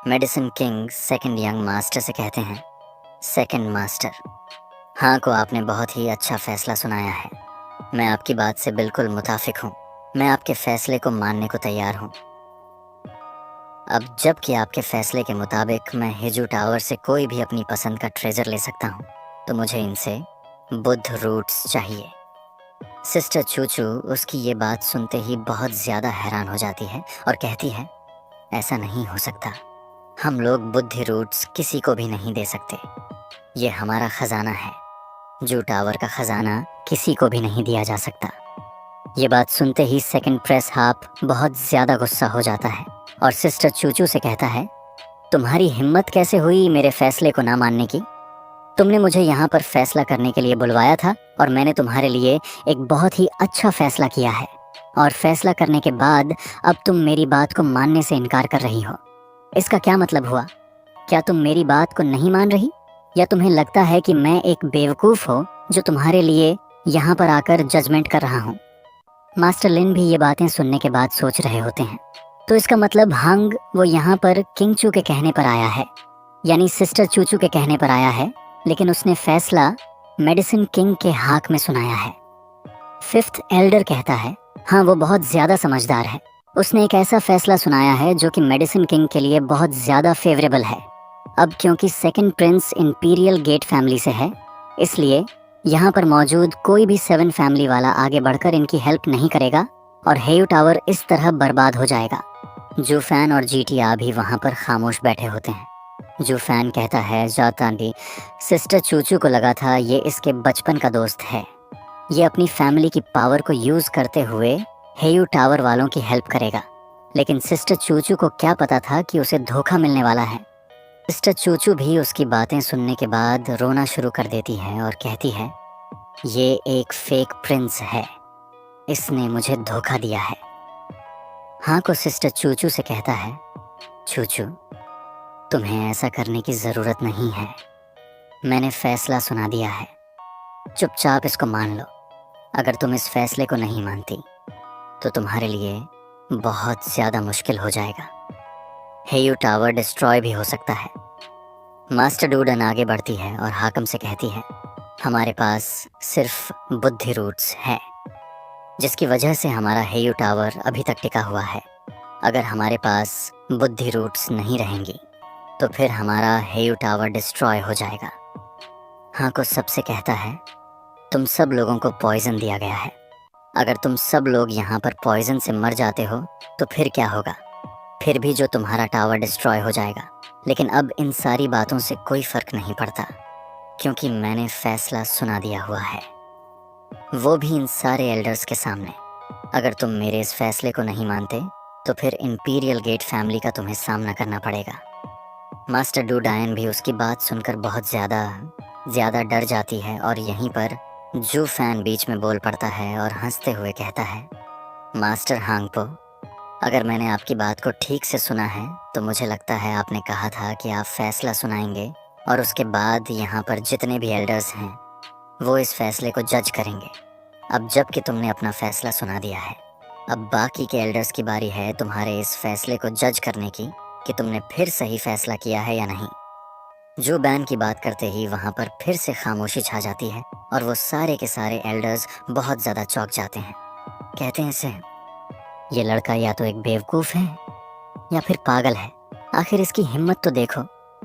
Medicine king second young master से कहते हैं, सेकंड मास्टर। हाँ को आपने बहुत ही अच्छा फैसला सुनाया है। मैं आपकी बात से बिल्कुल मुताफिक हूँ। मैं आपके फैसले को मानने को तैयार हूँ। अब जबकि आपके फैसले के मुताबिक मैं हेजू टावर से कोई भी अपनी पसंद का ट्रेजर ले सकता हूँ, तो मुझे इनसे बुद्ध रूट्स चाहिए। सिस्टर चूचू उसकी ये बात सुनते ही बहुत ज़्यादा हैरान हो जाती है और कहती है, ऐसा नहीं हो सकता। हम लोग बुद्धि रूट्स किसी को भी नहीं दे सकते। ये हमारा खजाना है। जू टावर का खजाना किसी को भी नहीं दिया जा सकता। ये बात सुनते ही सेकंड प्रेस हाफ बहुत ज़्यादा गुस्सा हो जाता है और सिस्टर चूचू से कहता है, तुम्हारी हिम्मत कैसे हुई मेरे फैसले को ना मानने की? तुमने मुझे यहाँ पर फैसला करने के लिए बुलवाया था और मैंने तुम्हारे लिए एक बहुत ही अच्छा फैसला किया है, और फैसला करने के बाद अब तुम मेरी बात को मानने से इनकार कर रही हो। इसका क्या मतलब हुआ? क्या तुम मेरी बात को नहीं मान रही, या तुम्हें लगता है कि मैं एक बेवकूफ़ हूँ जो तुम्हारे लिए यहाँ पर आकर जजमेंट कर रहा हूँ? मास्टर लिन भी ये बातें सुनने के बाद सोच रहे होते हैं। तो इसका मतलब हंग वो यहाँ पर किंग चू के कहने पर आया है, यानी सिस्टर चूचू के कहने पर आया है, लेकिन उसने फैसला मेडिसिन किंग के हाक में सुनाया है। फिफ्थ एल्डर कहता है, हाँ वो बहुत ज़्यादा समझदार है। उसने एक ऐसा फैसला सुनाया है जो कि मेडिसिन किंग के लिए बहुत ज़्यादा फेवरेबल है। अब क्योंकि second prince imperial gate family से है, इसलिए यहाँ पर मौजूद कोई भी सेवन फैमिली वाला आगे बढ़कर इनकी हेल्प नहीं करेगा और हेयू टावर इस तरह बर्बाद हो जाएगा। जूफैन और जीटिया भी वहाँ पर खामोश बैठे होते हैं। जूफैन कहता है, जातांडी, सिस्टर चूचू को लगा था ये इसके बचपन का दोस्त है। ये अपनी फैमिली की पावर को यूज़ करते हुए हेयू टावर वालों की हेल्प करेगा, लेकिन सिस्टर चूचू को क्या पता था कि उसे धोखा मिलने वाला है। सिस्टर चूचू भी उसकी बातें सुनने के बाद रोना शुरू कर देती है और कहती है, ये एक फेक प्रिंस है, इसने मुझे धोखा दिया है। हाँ को सिस्टर चूचू से कहता है, चूचू तुम्हें ऐसा करने की ज़रूरत नहीं है। मैंने फैसला सुना दिया है, चुपचाप इसको मान लो। अगर तुम इस फैसले को नहीं मानती तो तुम्हारे लिए बहुत ज़्यादा मुश्किल हो जाएगा। हेयू टावर डिस्ट्रॉय भी हो सकता है। मास्टर डूडन आगे बढ़ती है और हाकम से कहती है, हमारे पास सिर्फ बुद्धि रूट्स है, जिसकी वजह से हमारा हेयू टावर अभी तक टिका हुआ है। अगर हमारे पास बुद्धि रूट्स नहीं रहेंगी तो फिर हमारा हेयू टावर डिस्ट्रॉय हो जाएगा। हाँ को सबसे कहता है, तुम सब लोगों को पॉइजन दिया गया है। अगर तुम सब लोग यहाँ पर पॉइजन से मर जाते हो तो फिर क्या होगा? फिर भी जो तुम्हारा टावर डिस्ट्रॉय हो जाएगा। लेकिन अब इन सारी बातों से कोई फ़र्क नहीं पड़ता, क्योंकि मैंने फैसला सुना दिया हुआ है, वो भी इन सारे एल्डर्स के सामने। अगर तुम मेरे इस फैसले को नहीं मानते तो फिर इंपीरियल गेट फैमिली का तुम्हें सामना करना पड़ेगा। मास्टर डूडायन भी उसकी बात सुनकर बहुत ज़्यादा डर जाती है और यहीं पर जू फैन बीच में बोल पड़ता है और हंसते हुए कहता है, मास्टर हांगपो, अगर मैंने आपकी बात को ठीक से सुना है तो मुझे लगता है आपने कहा था कि आप फैसला सुनाएंगे और उसके बाद यहाँ पर जितने भी एल्डर्स हैं वो इस फैसले को जज करेंगे। अब जबकि तुमने अपना फैसला सुना दिया है, अब बाकी के एल्डर्स की बारी है तुम्हारे इस फैसले को जज करने की कि तुमने फिर सही फैसला किया है या नहीं। जो बैन की बात करते ही वहाँ पर फिर से खामोशी छा जाती है और वो सारे के सारे एल्डर्स बहुत ज़्यादा चौंक जाते हैं। कहते हैं से, ये लड़का या तो एक बेवकूफ़ है या फिर पागल है। आखिर इसकी हिम्मत तो देखो,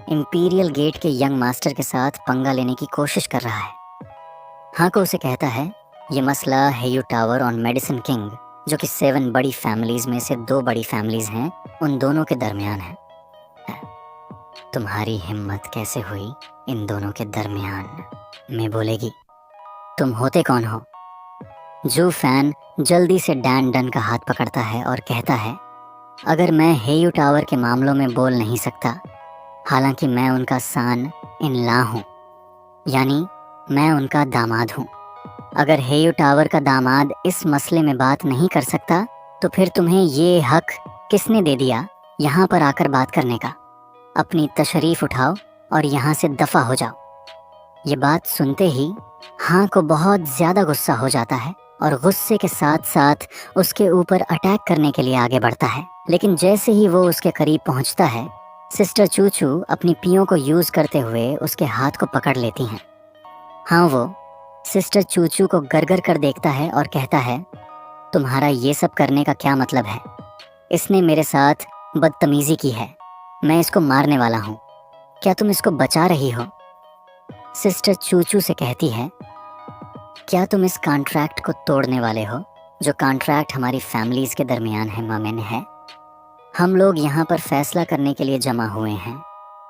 इंपीरियल गेट के यंग मास्टर के साथ पंगा लेने की कोशिश कर रहा है। हाँ को उसे कहता है, ये मसला हेयू टावर और मेडिसिन किंग, जो कि 7 बड़ी फैमिलीज़ में से 2 बड़ी फैमिलीज़ हैं, उन दोनों के दरमियान है। तुम्हारी हिम्मत कैसे हुई इन दोनों के दरमियान में बोलेगी? तुम होते कौन हो? जू फैन जल्दी से डैन डन का हाथ पकड़ता है और कहता है, अगर मैं हेयू टावर के मामलों में बोल नहीं सकता, हालांकि मैं उनका सान इन ला हूँ, यानी मैं उनका दामाद हूँ। अगर हेयू टावर का दामाद इस मसले में बात नहीं कर सकता तो फिर तुम्हें ये हक किसने दे दिया यहाँ पर आकर बात करने का? अपनी तशरीफ़ उठाओ और यहाँ से दफ़ा हो जाओ। ये बात सुनते ही हाँ को बहुत ज़्यादा गुस्सा हो जाता है और गुस्से के साथ साथ उसके ऊपर अटैक करने के लिए आगे बढ़ता है। लेकिन जैसे ही वो उसके करीब पहुँचता है, सिस्टर चूचू अपनी पियों को यूज करते हुए उसके हाथ को पकड़ लेती हैं। हाँ, वो सिस्टर चूचू को गरगर कर देखता है और कहता है, तुम्हारा ये सब करने का क्या मतलब है? इसने मेरे साथ बदतमीजी की है, मैं इसको मारने वाला हूँ, क्या तुम इसको बचा रही हो? सिस्टर चूचू से कहती है, क्या तुम इस कॉन्ट्रैक्ट को तोड़ने वाले हो जो कॉन्ट्रैक्ट हमारी फैमिलीज के दरमियान है ममेन है? हम लोग यहाँ पर फैसला करने के लिए जमा हुए हैं,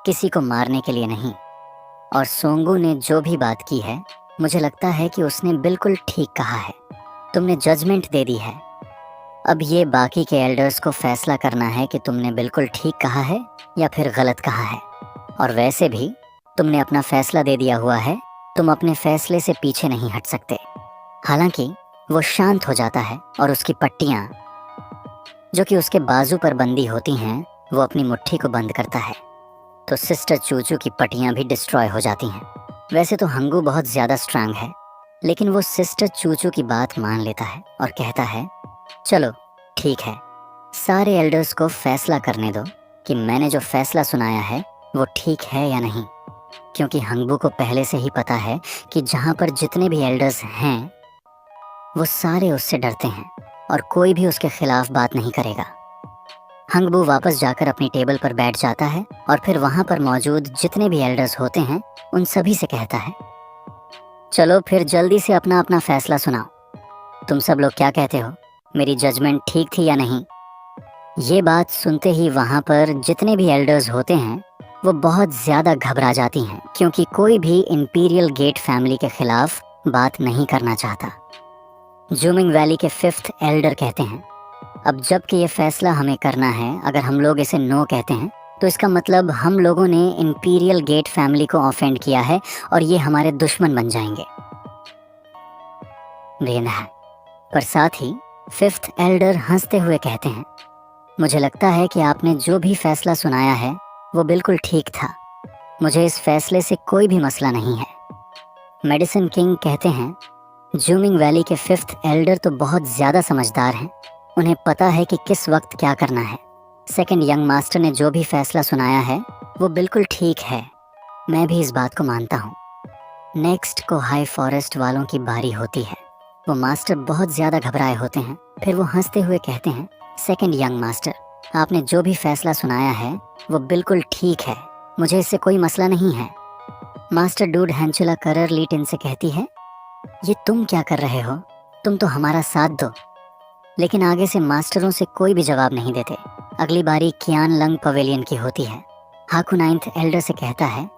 किसी को मारने के लिए नहीं। और सोंगू ने जो भी बात की है, मुझे लगता है कि उसने बिल्कुल ठीक कहा है। तुमने जजमेंट दे दी है। अब ये बाकी के एल्डर्स को फैसला करना है कि तुमने बिल्कुल ठीक कहा है या फिर गलत कहा है। और वैसे भी तुमने अपना फैसला दे दिया हुआ है, तुम अपने फैसले से पीछे नहीं हट सकते। हालांकि वो शांत हो जाता है और उसकी पट्टियाँ जो कि उसके बाजू पर बंदी होती हैं, वो अपनी मुट्ठी को बंद करता है, तो सिस्टर चूचू की पट्टियाँ भी डिस्ट्रॉय हो जाती हैं। वैसे तो हंगू बहुत ज़्यादा स्ट्रांग है, लेकिन वो सिस्टर चूचू की बात मान लेता है और कहता है, चलो ठीक है, सारे एल्डर्स को फैसला करने दो कि मैंने जो फैसला सुनाया है वो ठीक है या नहीं। क्योंकि हंगबू को पहले से ही पता है कि जहाँ पर जितने भी एल्डर्स हैं वो सारे उससे डरते हैं और कोई भी उसके खिलाफ बात नहीं करेगा। हंगबू वापस जाकर अपनी टेबल पर बैठ जाता है और फिर वहाँ पर मौजूद जितने भी एल्डर्स होते हैं उन सभी से कहता है, चलो फिर जल्दी से अपना अपना फैसला सुनाओ। तुम सब लोग क्या कहते हो? मेरी जजमेंट ठीक थी या नहीं? ये बात सुनते ही वहाँ पर जितने भी एल्डर्स होते हैं वो बहुत ज़्यादा घबरा जाती हैं, क्योंकि कोई भी इंपीरियल गेट फैमिली के खिलाफ बात नहीं करना चाहता। जूमिंग वैली के 5th एल्डर कहते हैं, अब जबकि ये फैसला हमें करना है, अगर हम लोग इसे नो कहते हैं तो इसका मतलब हम लोगों ने इंपीरियल गेट फैमिली को ऑफेंड किया है और ये हमारे दुश्मन बन जाएंगे। पर साथ ही 5th एल्डर हंसते हुए कहते हैं, मुझे लगता है कि आपने जो भी फैसला सुनाया है वो बिल्कुल ठीक था। मुझे इस फैसले से कोई भी मसला नहीं है। मेडिसिन किंग कहते हैं, जूमिंग वैली के 5th एल्डर तो बहुत ज़्यादा समझदार हैं, उन्हें पता है कि किस वक्त क्या करना है। 2nd यंग मास्टर ने जो भी फैसला सुनाया है वो बिल्कुल ठीक है, मैं भी इस बात को मानता हूँ। नेक्स्ट को हाई फॉरेस्ट वालों की बारी होती है। वो मास्टर बहुत ज़्यादा घबराए होते हैं, फिर वो हंसते हुए कहते हैं, 2nd यंग मास्टर, आपने जो भी फैसला सुनाया है वो बिल्कुल ठीक है, मुझे इससे कोई मसला नहीं है। मास्टर डूड हैंचुला करर लीटिन से कहती है, ये तुम क्या कर रहे हो? तुम तो हमारा साथ दो। लेकिन आगे से मास्टरों से कोई भी जवाब नहीं देते। अगली बारी कियान लंग पवेलियन की होती है। हाकू 9th एल्डर से कहता है,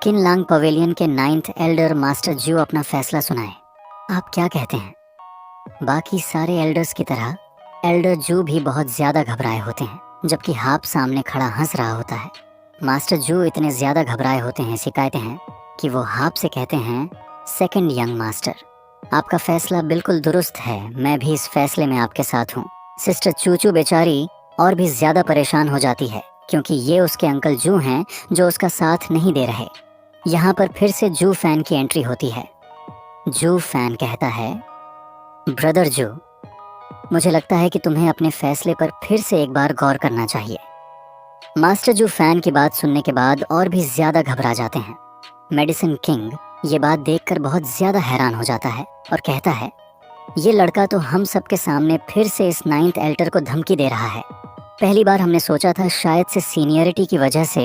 किन लांग पवेलियन के 9th एल्डर मास्टर जू अपना फैसला सुनाए, आप क्या कहते हैं? बाकी सारे एल्डर्स की तरह एल्डर जू भी बहुत ज़्यादा घबराए होते हैं, जबकि हाप सामने खड़ा हंस रहा होता है। मास्टर जू इतने ज़्यादा घबराए होते हैं, शिकायतें हैं कि वो हाप से कहते हैं, 2nd यंग मास्टर, आपका फैसला बिल्कुल दुरुस्त है, मैं भी इस फैसले में आपके साथ हूँ। सिस्टर चूचू बेचारी और भी ज़्यादा परेशान हो जाती है, क्योंकि ये उसके अंकल जू हैं जो उसका साथ नहीं दे रहे। यहाँ पर फिर से जू फैन की एंट्री होती है। जू फैन कहता है, ब्रदर जू, मुझे लगता है कि तुम्हें अपने फैसले पर फिर से एक बार गौर करना चाहिए। मास्टर जू फैन की बात सुनने के बाद और भी ज़्यादा घबरा जाते हैं। मेडिसिन किंग ये बात देखकर बहुत ज़्यादा हैरान हो जाता है और कहता है, ये लड़का तो हम सबके सामने फिर से इस 9th एल्डर को धमकी दे रहा है। पहली बार हमने सोचा था शायद से सीनियरिटी की वजह से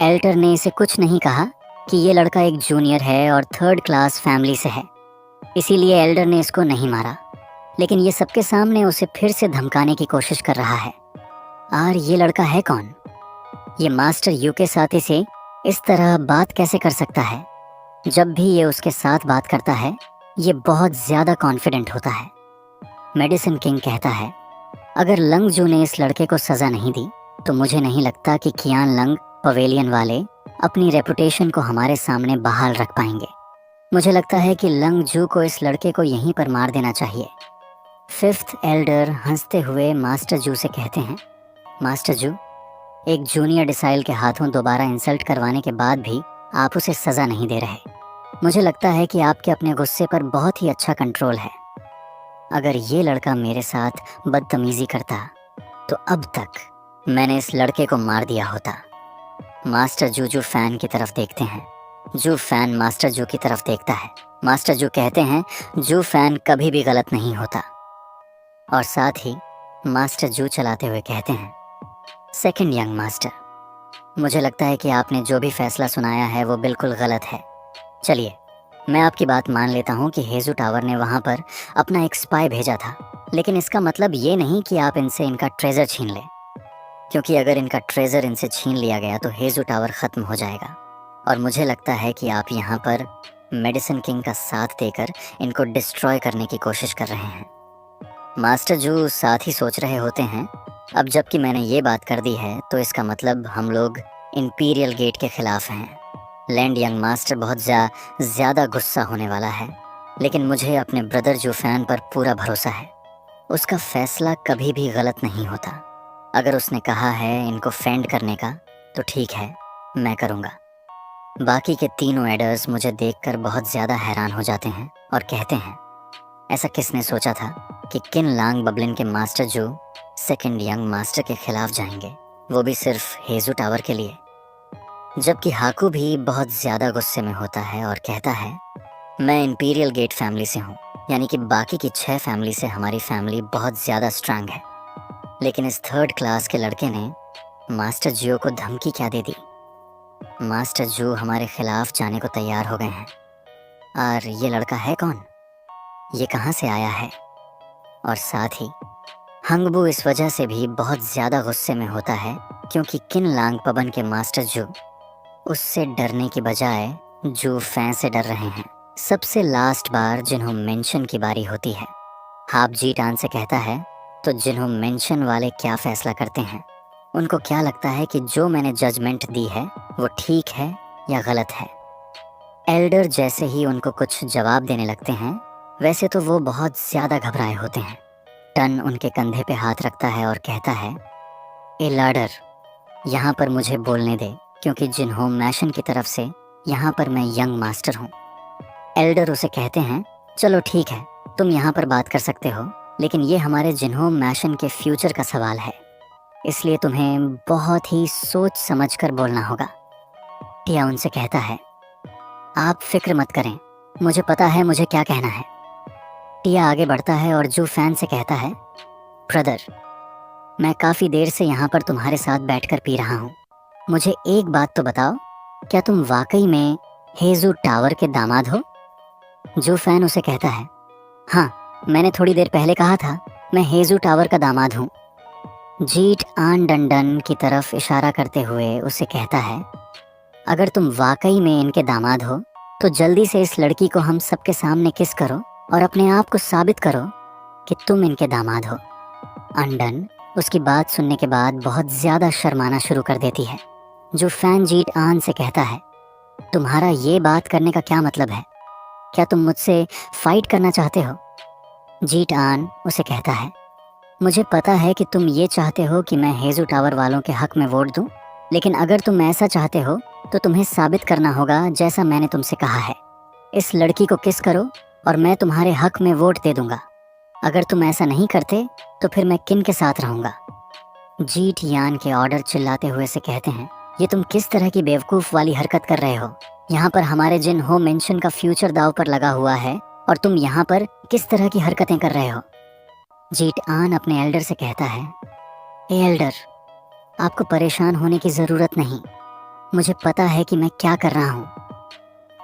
एल्डर ने इसे कुछ नहीं कहा कि ये लड़का एक जूनियर है और 3rd क्लास फैमिली से है, इसीलिए एल्डर ने इसको नहीं मारा। लेकिन ये सबके सामने उसे फिर से धमकाने की कोशिश कर रहा है। और ये लड़का है कौन? ये मास्टर यू के साथी से इस तरह बात कैसे कर सकता है? जब भी ये उसके साथ बात करता है ये बहुत ज़्यादा कॉन्फिडेंट होता है। मेडिसिन किंग कहता है, अगर लंग जू ने इस लड़के को सज़ा नहीं दी तो मुझे नहीं लगता कि कियान लंग पवेलियन वाले अपनी रेपुटेशन को हमारे सामने बहाल रख पाएंगे। मुझे लगता है कि लंग जू को इस लड़के को यहीं पर मार देना चाहिए। 5th एल्डर हंसते हुए मास्टर जू से कहते हैं, मास्टर जू, एक जूनियर डिसाइल के हाथों दोबारा इंसल्ट करवाने के बाद भी आप उसे सज़ा नहीं दे रहे। मुझे लगता है कि आपके अपने गुस्से पर बहुत ही अच्छा कंट्रोल है। अगर ये लड़का मेरे साथ बदतमीज़ी करता तो अब तक मैंने इस लड़के को मार दिया होता। मास्टर जू फैन की तरफ देखते हैं। जू फैन मास्टर जू की तरफ देखता है। मास्टर जू कहते हैं जू फैन कभी भी गलत नहीं होता। और साथ ही मास्टर जू चलाते हुए कहते हैं, सेकंड यंग मास्टर, मुझे लगता है कि आपने जो भी फैसला सुनाया है वो बिल्कुल गलत है। चलिए, मैं आपकी बात मान लेता हूँ कि हेजू टावर ने वहाँ पर अपना एक स्पाई भेजा था, लेकिन इसका मतलब ये नहीं कि आप इनसे इनका ट्रेजर छीन लें, क्योंकि अगर इनका ट्रेजर इनसे छीन लिया गया तो हेजू टावर ख़त्म हो जाएगा। और मुझे लगता है कि आप यहाँ पर मेडिसिन किंग का साथ देकर इनको डिस्ट्रॉय करने की कोशिश कर रहे हैं। मास्टर जू साथ ही सोच रहे होते हैं, अब जबकि मैंने ये बात कर दी है तो इसका मतलब हम लोग इंपीरियल गेट के खिलाफ हैं। लैंड यंग मास्टर बहुत ज़्यादा गुस्सा होने वाला है, लेकिन मुझे अपने ब्रदर जू फैन पर पूरा भरोसा है। उसका फैसला कभी भी गलत नहीं होता। अगर उसने कहा है इनको फेंड करने का तो ठीक है, मैं करूँगा। बाकी के तीनों एडर्स मुझे देखकर बहुत ज़्यादा हैरान हो जाते हैं और कहते हैं, ऐसा किसने सोचा था कि किन लांग बबलिन के मास्टर जो सेकंड यंग मास्टर के खिलाफ जाएंगे, वो भी सिर्फ हेजू टावर के लिए। जबकि हाकू भी बहुत ज़्यादा गुस्से में होता है और कहता है, मैं इंपीरियल गेट फैमिली से हूँ, यानी कि बाकी की 6 फैमिली से हमारी फैमिली बहुत ज़्यादा स्ट्रांग है। लेकिन इस थर्ड क्लास के लड़के ने मास्टर जियो को धमकी क्या दे दी? मास्टर जू हमारे खिलाफ जाने को तैयार हो गए हैं। और ये लड़का है कौन? ये कहाँ से आया है? और साथ ही हंगबू इस वजह से भी बहुत ज़्यादा गुस्से में होता है क्योंकि किन लांग पबन के मास्टर जू उससे डरने की बजाय जू फैन से डर रहे हैं। सबसे लास्ट बार जिन्हों मेंशन की बारी होती है, हाप जी टान से कहता है, तो जिन्हों मेंशन वाले क्या फैसला करते हैं? उनको क्या लगता है कि जो मैंने जजमेंट दी है वो ठीक है या गलत है? एल्डर जैसे ही उनको कुछ जवाब देने लगते हैं, वैसे तो वो बहुत ज़्यादा घबराए होते हैं। टन उनके कंधे पे हाथ रखता है और कहता है, ए लाडर, यहाँ पर मुझे बोलने दे, क्योंकि जिन्हों मैशन की तरफ से यहाँ पर मैं यंग मास्टर हूँ। एल्डर उसे कहते हैं, चलो ठीक है, तुम यहाँ पर बात कर सकते हो, लेकिन ये हमारे जिन्हों मैशन के फ्यूचर का सवाल है, इसलिए तुम्हें बहुत ही सोच समझ कर बोलना होगा। टिया उनसे कहता है, आप फिक्र मत करें, मुझे पता है मुझे क्या कहना है। टिया आगे बढ़ता है और जू फैन से कहता है, ब्रदर, मैं काफ़ी देर से यहाँ पर तुम्हारे साथ बैठकर पी रहा हूँ। मुझे एक बात तो बताओ, क्या तुम वाकई में हेजू टावर के दामाद हो? जू फैन उसे कहता है, हाँ, मैंने थोड़ी देर पहले कहा था मैं हेजू टावर का दामाद हूँ। जीट आन डंडन की तरफ इशारा करते हुए उसे कहता है, अगर तुम वाकई में इनके दामाद हो तो जल्दी से इस लड़की को हम सबके सामने किस करो और अपने आप को साबित करो कि तुम इनके दामाद हो। अंडन उसकी बात सुनने के बाद बहुत ज़्यादा शर्माना शुरू कर देती है। जो फैन जीट आन से कहता है, तुम्हारा ये बात करने का क्या मतलब है? क्या तुम मुझसे फाइट करना चाहते हो? जीट आन उसे कहता है, मुझे पता है कि तुम ये चाहते हो कि मैं हेजू टावर वालों के हक में वोट दूं, लेकिन अगर तुम ऐसा चाहते हो तो तुम्हें साबित करना होगा जैसा मैंने तुमसे कहा है। इस लड़की को किस करो और मैं तुम्हारे हक में वोट दे दूंगा। अगर तुम ऐसा नहीं करते तो फिर मैं किन के साथ रहूंगा? जीट यान के ऑर्डर चिल्लाते हुए से कहते हैं, ये तुम किस तरह की बेवकूफ़ वाली हरकत कर रहे हो? यहाँ पर हमारे जिन हो मेंशन का फ्यूचर दाव पर लगा हुआ है और तुम यहाँ पर किस तरह की हरकतें कर रहे हो? जीट आन अपने एल्डर से कहता है, ए एल्डर, आपको परेशान होने की ज़रूरत नहीं, मुझे पता है कि मैं क्या कर रहा हूँ।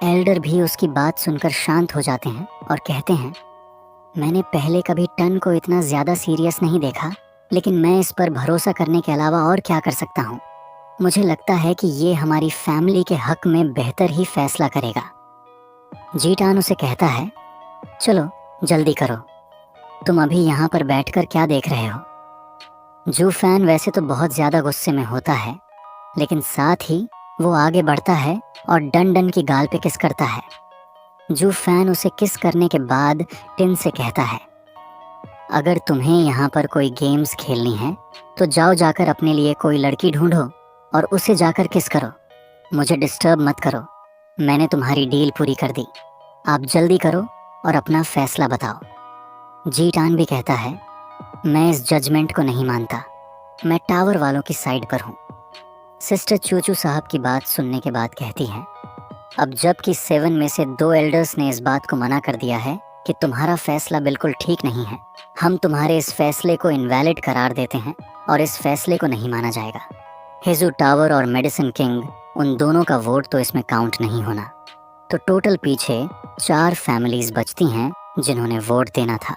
एल्डर भी उसकी बात सुनकर शांत हो जाते हैं और कहते हैं, मैंने पहले कभी टन को इतना ज़्यादा सीरियस नहीं देखा, लेकिन मैं इस पर भरोसा करने के अलावा और क्या कर सकता हूँ? मुझे लगता है कि ये हमारी फैमिली के हक में बेहतर ही फैसला करेगा। जीटान उसे कहता है, चलो जल्दी करो, तुम अभी यहाँ पर बैठकर क्या देख रहे हो? जू फैन वैसे तो बहुत ज़्यादा गुस्से में होता है, लेकिन साथ ही वो आगे बढ़ता है और डन डन की गाल पे किस करता है। जू फैन उसे किस करने के बाद टिन से कहता है, अगर तुम्हें यहाँ पर कोई गेम्स खेलनी है तो जाओ जाकर अपने लिए कोई लड़की ढूंढो और उसे जाकर किस करो। मुझे डिस्टर्ब मत करो, मैंने तुम्हारी डील पूरी कर दी, आप जल्दी करो और अपना फैसला बताओ। जीटान भी कहता है, मैं इस जजमेंट को नहीं मानता, मैं टावर वालों की साइड पर हूँ। सिस्टर चूचू साहब की बात सुनने के बाद कहती हैं, अब जबकि 7 में से 2 एल्डर्स ने इस बात को मना कर दिया है कि तुम्हारा फैसला बिल्कुल ठीक नहीं है, हम तुम्हारे इस फैसले को इनवैलिड करार देते हैं और इस फैसले को नहीं माना जाएगा। हेजू टावर और मेडिसिन किंग, उन दोनों का वोट तो इसमें काउंट नहीं होना। तो टोटल पीछे 4 फैमिलीज बचती हैं जिन्होंने वोट देना था।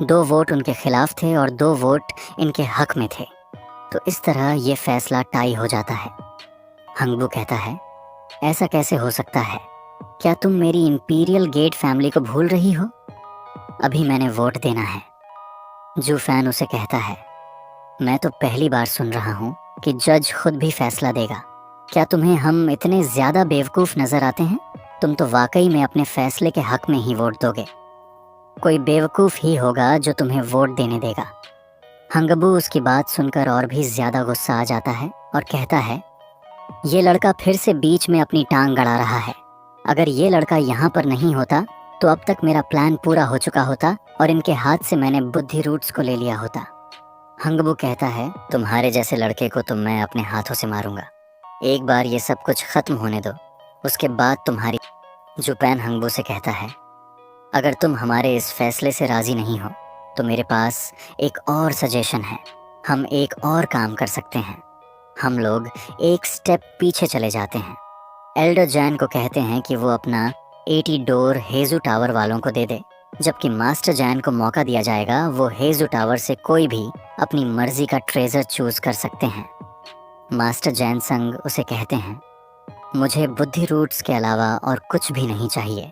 2 वोट उनके खिलाफ थे और 2 वोट इनके हक में थे। तो इस तरह ये फैसला टाई हो जाता है। हंगबू कहता है, ऐसा कैसे हो सकता है? क्या तुम मेरी इंपीरियल गेट फैमिली को भूल रही हो? अभी मैंने वोट देना है। जू फैन उसे कहता है, मैं तो पहली बार सुन रहा हूँ कि जज खुद भी फैसला देगा। क्या तुम्हें हम इतने ज़्यादा बेवकूफ़ नज़र आते हैं? तुम तो वाकई में अपने फैसले के हक में ही वोट दोगे। कोई बेवकूफ़ ही होगा जो तुम्हें वोट देने देगा। हंगबू उसकी बात सुनकर और भी ज़्यादा गुस्सा आ जाता है और कहता है, ये लड़का फिर से बीच में अपनी टांग गड़ा रहा है। अगर ये लड़का यहाँ पर नहीं होता तो अब तक मेरा प्लान पूरा हो चुका होता और इनके हाथ से मैंने बुद्धि रूट्स को ले लिया होता। हंगबू कहता है, तुम्हारे जैसे लड़के को तो मैं अपने हाथों से मारूंगा। एक बार ये सब कुछ ख़त्म होने दो, उसके बाद तुम्हारी। जुपैन हंगबू से कहता है, अगर तुम हमारे इस फैसले से राज़ी नहीं हो तो मेरे पास एक और सजेशन है। हम एक और काम कर सकते हैं। हम लोग एक स्टेप पीछे चले जाते हैं। एल्डर जैन को कहते हैं कि वो अपना 80 डोर हेजू टावर वालों को दे दे, जबकि मास्टर जैन को मौका दिया जाएगा। वो हेजू टावर से कोई भी अपनी मर्जी का ट्रेजर चूज कर सकते हैं। मास्टर जैन संग उसे कहते हैं, मुझे बुद्धि रूट्स के अलावा और कुछ भी नहीं चाहिए।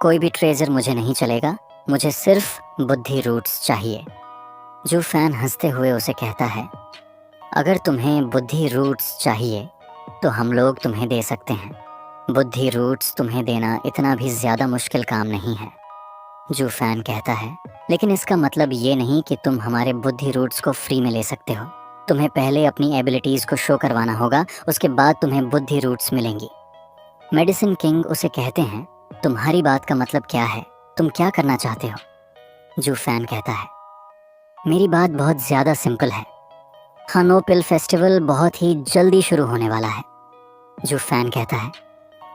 कोई भी ट्रेजर मुझे नहीं चलेगा, मुझे सिर्फ बुद्धि रूट्स चाहिए। जो फैन हंसते हुए उसे कहता है, अगर तुम्हें बुद्धि रूट्स चाहिए तो हम लोग तुम्हें दे सकते हैं। बुद्धि रूट्स तुम्हें देना इतना भी ज़्यादा मुश्किल काम नहीं है। जो फैन कहता है, लेकिन इसका मतलब ये नहीं कि तुम हमारे बुद्धि रूट्स को फ्री में ले सकते हो। तुम्हें पहले अपनी एबिलिटीज़ को शो करवाना होगा, उसके बाद तुम्हें बुद्धि रूट्स मिलेंगी। मेडिसिन किंग उसे कहते हैं, तुम्हारी बात का मतलब क्या है? तुम क्या करना चाहते हो? जो फैन कहता है, मेरी बात बहुत ज़्यादा सिंपल है। हानो पिल फेस्टिवल बहुत ही जल्दी शुरू होने वाला है। जो फैन कहता है,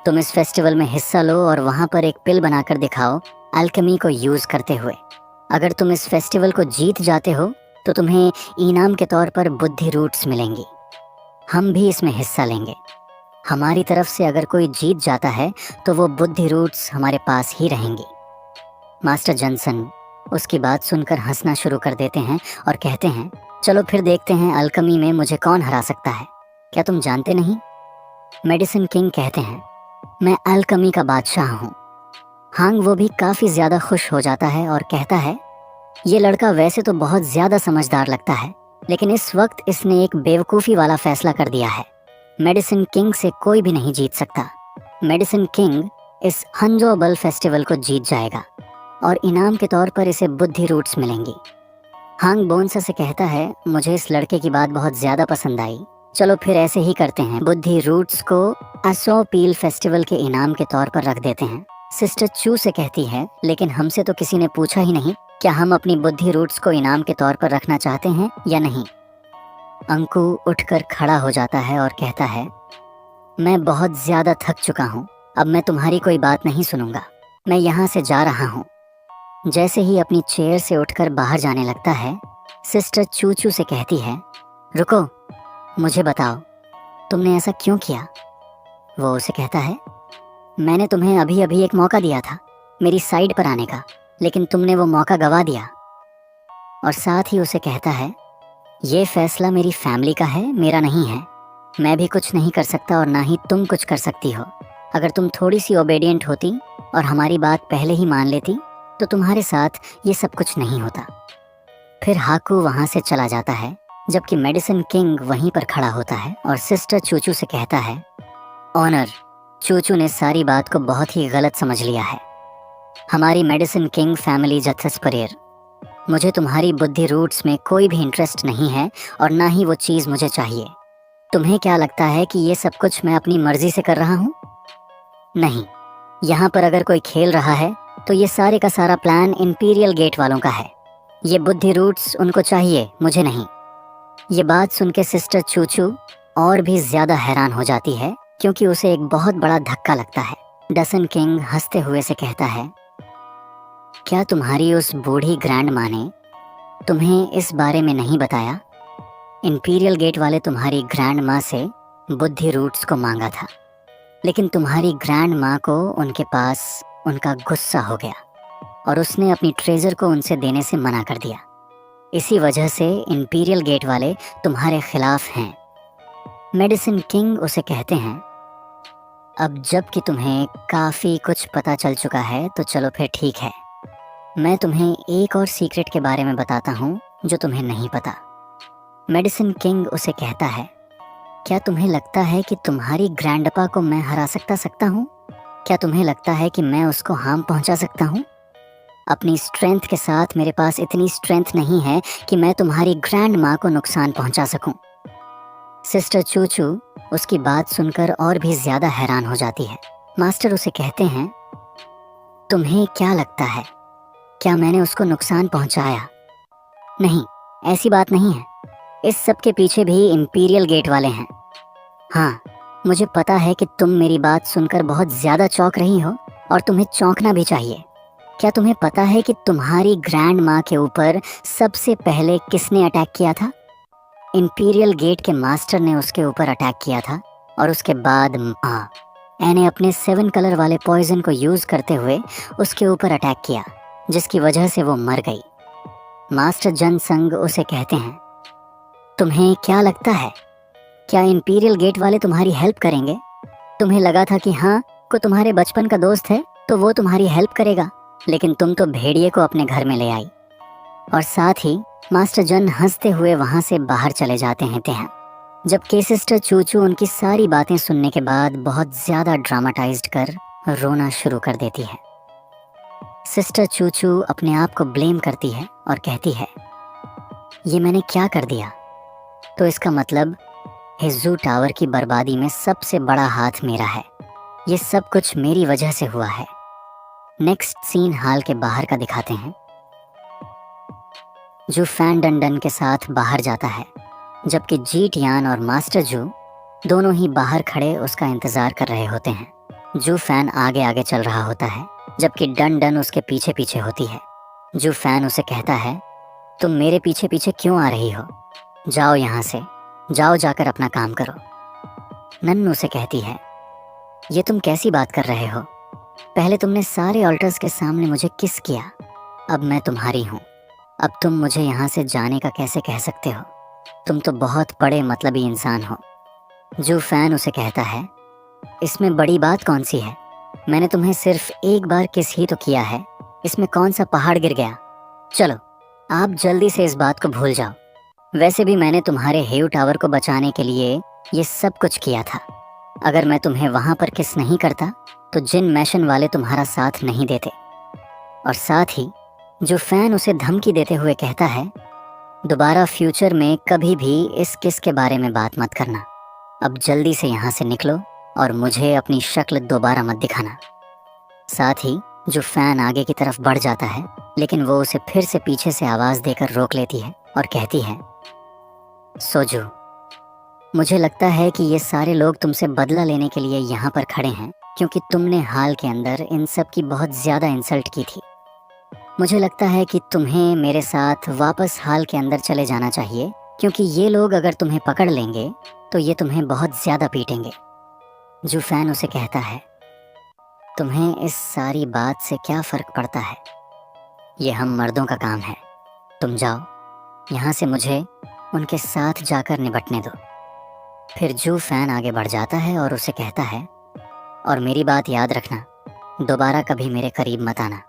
तुम इस फेस्टिवल में हिस्सा लो और वहाँ पर एक पिल बनाकर दिखाओ अल्केमी को यूज़ करते हुए। अगर तुम इस फेस्टिवल को जीत जाते हो तो तुम्हें इनाम के तौर पर बुद्धि रूट्स मिलेंगी। हम भी इसमें हिस्सा लेंगे। हमारी तरफ से अगर कोई जीत जाता है तो वो बुद्धि रूट्स हमारे पास ही रहेंगी। मास्टर जॉनसन उसकी बात सुनकर हंसना शुरू कर देते हैं और कहते हैं, चलो फिर देखते हैं अल्केमी में मुझे कौन हरा सकता है। क्या तुम जानते नहीं? मेडिसिन किंग कहते हैं, मैं अल्केमी का बादशाह हूँ। हांग वो भी काफ़ी ज़्यादा खुश हो जाता है और कहता है, ये लड़का वैसे तो बहुत ज़्यादा समझदार लगता है, लेकिन इस वक्त इसने एक बेवकूफ़ी वाला फैसला कर दिया है। मेडिसिन किंग से कोई भी नहीं जीत सकता। मेडिसिन किंग इस हंजो बल फेस्टिवल को जीत जाएगा और इनाम के तौर पर इसे बुद्धि रूट्स मिलेंगी। हांग बोनसा से कहता है, मुझे इस लड़के की बात बहुत ज़्यादा पसंद आई। चलो फिर ऐसे ही करते हैं, बुद्धि रूट्स को असो पील फेस्टिवल के इनाम के तौर पर रख देते हैं। सिस्टर चू से कहती है, लेकिन हमसे तो किसी ने पूछा ही नहीं, क्या हम अपनी बुद्धि रूट्स को इनाम के तौर पर रखना चाहते हैं या नहीं? अंकु उठकर खड़ा हो जाता है और कहता है, मैं बहुत ज़्यादा थक चुका हूँ, अब मैं तुम्हारी कोई बात नहीं सुनूंगा। मैं यहाँ से जा रहा हूँ। जैसे ही अपनी चेयर से उठकर बाहर जाने लगता है, सिस्टर चू से कहती है, रुको, मुझे बताओ तुमने ऐसा क्यों किया? वो उसे कहता है, मैंने तुम्हें अभी अभी एक मौका दिया था मेरी साइड पर आने का, लेकिन तुमने वो मौका गवा दिया। और साथ ही उसे कहता है, ये फैसला मेरी फैमिली का है, मेरा नहीं है। मैं भी कुछ नहीं कर सकता और ना ही तुम कुछ कर सकती हो। अगर तुम थोड़ी सी ओबेडिएंट होती और हमारी बात पहले ही मान लेती तो तुम्हारे साथ ये सब कुछ नहीं होता। फिर हाकू वहाँ से चला जाता है, जबकि मेडिसिन किंग वहीं पर खड़ा होता है और सिस्टर चूचू से कहता है, ऑनर, चूचू ने सारी बात को बहुत ही गलत समझ लिया है। हमारी मेडिसिन किंग फैमिली जथस परेर, मुझे तुम्हारी बुद्धि रूट्स में कोई भी इंटरेस्ट नहीं है और ना ही वो चीज़ मुझे चाहिए। तुम्हें क्या लगता है कि ये सब कुछ मैं अपनी मर्जी से कर रहा हूँ? नहीं, यहाँ पर अगर कोई खेल रहा है तो ये सारे का सारा प्लान इंपीरियल गेट वालों का है। ये बुद्धि रूट्स उनको चाहिए, मुझे नहीं। ये बात सुन के सिस्टर चूचू और भी ज्यादा हैरान हो जाती है क्योंकि उसे एक बहुत बड़ा धक्का लगता है। डसन किंग हंसते हुए से कहता है, क्या तुम्हारी उस बूढ़ी ग्रैंड माँ ने तुम्हें इस बारे में नहीं बताया? इंपीरियल गेट वाले तुम्हारी ग्रैंड माँ से बुद्धि रूट्स को मांगा था, लेकिन तुम्हारी ग्रैंड माँ को उनके पास उनका गुस्सा हो गया और उसने अपनी ट्रेजर को उनसे देने से मना कर दिया। इसी वजह से इंपीरियल गेट वाले तुम्हारे खिलाफ हैं। मेडिसिन किंग उसे कहते हैं, अब जब कि तुम्हें काफ़ी कुछ पता चल चुका है तो चलो फिर ठीक है, मैं तुम्हें एक और सीक्रेट के बारे में बताता हूँ जो तुम्हें नहीं पता। मेडिसिन किंग उसे कहता है, क्या तुम्हें लगता है कि तुम्हारी ग्रैंडपा को मैं हरा सकता हूँ? क्या तुम्हें लगता है कि मैं उसको हार्म पहुँचा सकता हूँ? अपनी स्ट्रेंथ के साथ मेरे पास इतनी स्ट्रेंथ नहीं है कि मैं तुम्हारी ग्रैंड माँ को नुकसान पहुँचा सकूँ। सिस्टर चूचू उसकी बात सुनकर और भी ज़्यादा हैरान हो जाती है। मास्टर उसे कहते हैं, तुम्हें क्या लगता है, क्या मैंने उसको नुकसान पहुँचाया? नहीं, ऐसी बात नहीं है। इस सब के पीछे भी इंपीरियल गेट वाले हैं। हाँ, मुझे पता है कि तुम मेरी बात सुनकर बहुत ज़्यादा चौंक रही हो और तुम्हें चौंकना भी चाहिए। क्या तुम्हें पता है कि तुम्हारी ग्रैंड माँ के ऊपर सबसे पहले किसने अटैक किया था? इंपीरियल गेट के मास्टर ने उसके ऊपर अटैक किया था और उसके बाद मैंने अपने 7 कलर वाले पॉइजन को यूज़ करते हुए उसके ऊपर अटैक किया, जिसकी वजह से वो मर गई। मास्टर जनसंग उसे कहते हैं, तुम्हें क्या लगता है, क्या इंपीरियल गेट वाले तुम्हारी हेल्प करेंगे? तुम्हें लगा था कि हाँ, को तुम्हारे बचपन का दोस्त है तो वो तुम्हारी हेल्प करेगा, लेकिन तुम तो भेड़िए को अपने घर में ले आई। और साथ ही मास्टर जन हंसते हुए वहाँ से बाहर चले जाते हैं। जबकि सिस्टर चूचू उनकी सारी बातें सुनने के बाद बहुत ज़्यादा ड्रामाटाइज्ड कर रोना शुरू कर देती है। सिस्टर चूचू अपने आप को ब्लेम करती है और कहती है, ये मैंने क्या कर दिया? तो इसका मतलब हिज़ू टावर की बर्बादी में सबसे बड़ा हाथ मेरा है। ये सब कुछ मेरी वजह से हुआ है। नेक्स्ट सीन हाल के बाहर का दिखाते हैं। जू फैन डन के साथ बाहर जाता है, जबकि जी टियान और मास्टर जू दोनों ही बाहर खड़े उसका इंतज़ार कर रहे होते हैं। जू फैन आगे आगे चल रहा होता है, जबकि डन उसके पीछे पीछे होती है। जू फैन उसे कहता है, तुम मेरे पीछे पीछे क्यों आ रही हो? जाओ यहाँ से, जाओ जाकर अपना काम करो। नन्नू से कहती है, ये तुम कैसी बात कर रहे हो? पहले तुमने सारे ऑल्टर्स के सामने मुझे किस किया, अब मैं तुम्हारी हूँ। अब तुम मुझे यहाँ से जाने का कैसे कह सकते हो? तुम तो बहुत बड़े मतलबी इंसान हो। जू फैन उसे कहता है, इसमें बड़ी बात कौन सी है? मैंने तुम्हें सिर्फ एक बार किस ही तो किया है, इसमें कौन सा पहाड़ गिर गया? चलो, आप जल्दी से इस बात को भूल जाओ। वैसे भी मैंने तुम्हारे हेयू टावर को बचाने के लिए ये सब कुछ किया था। अगर मैं तुम्हें वहाँ पर किस नहीं करता तो जिन मैशन वाले तुम्हारा साथ नहीं देते। और साथ ही जो फैन उसे धमकी देते हुए कहता है, दोबारा फ्यूचर में कभी भी इस किस के बारे में बात मत करना। अब जल्दी से यहाँ से निकलो और मुझे अपनी शक्ल दोबारा मत दिखाना। साथ ही जो फैन आगे की तरफ बढ़ जाता है, लेकिन वो उसे फिर से पीछे से आवाज़ देकर रोक लेती है और कहती है, सोजू, मुझे लगता है कि ये सारे लोग तुमसे बदला लेने के लिए यहाँ पर खड़े हैं, क्योंकि तुमने हाल के अंदर इन सब की बहुत ज़्यादा इंसल्ट की थी। मुझे लगता है कि तुम्हें मेरे साथ वापस हाल के अंदर चले जाना चाहिए, क्योंकि ये लोग अगर तुम्हें पकड़ लेंगे तो ये तुम्हें बहुत ज़्यादा पीटेंगे। जू फैन उसे कहता है, तुम्हें इस सारी बात से क्या फ़र्क पड़ता है? ये हम मर्दों का काम है। तुम जाओ यहाँ से, मुझे उनके साथ जाकर निपटने दो। फिर जू फैन आगे बढ़ जाता है और उसे कहता है, और मेरी बात याद रखना, दोबारा कभी मेरे करीब मत आना।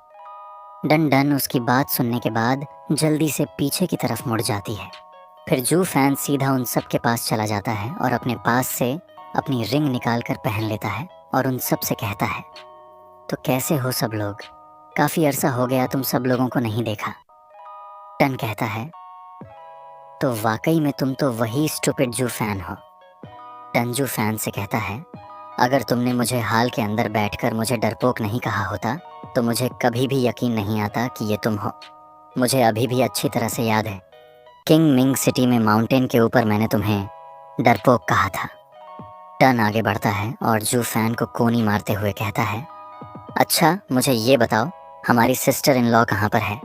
डन उसकी बात सुनने के बाद जल्दी से पीछे की तरफ मुड़ जाती है। फिर जू फैन सीधा उन सब के पास चला जाता है और अपने पास से अपनी रिंग निकाल कर पहन लेता है और उन सब से कहता है, तो कैसे हो सब लोग? काफ़ी अरसा हो गया तुम सब लोगों को नहीं देखा। टन कहता है, तो वाकई में तुम तो वही स्टूपिड जू फैन हो। टन जू फैन से कहता है, अगर तुमने मुझे हाल के अंदर बैठकर मुझे डरपोक नहीं कहा होता तो मुझे कभी भी यकीन नहीं आता कि ये तुम हो। मुझे अभी भी अच्छी तरह से याद है, किंग मिंग सिटी में माउंटेन के ऊपर मैंने तुम्हें डरपोक कहा था। टन आगे बढ़ता है और जू फैन को कोनी मारते हुए कहता है, अच्छा मुझे ये बताओ, हमारी सिस्टर इन लॉ कहाँ पर है?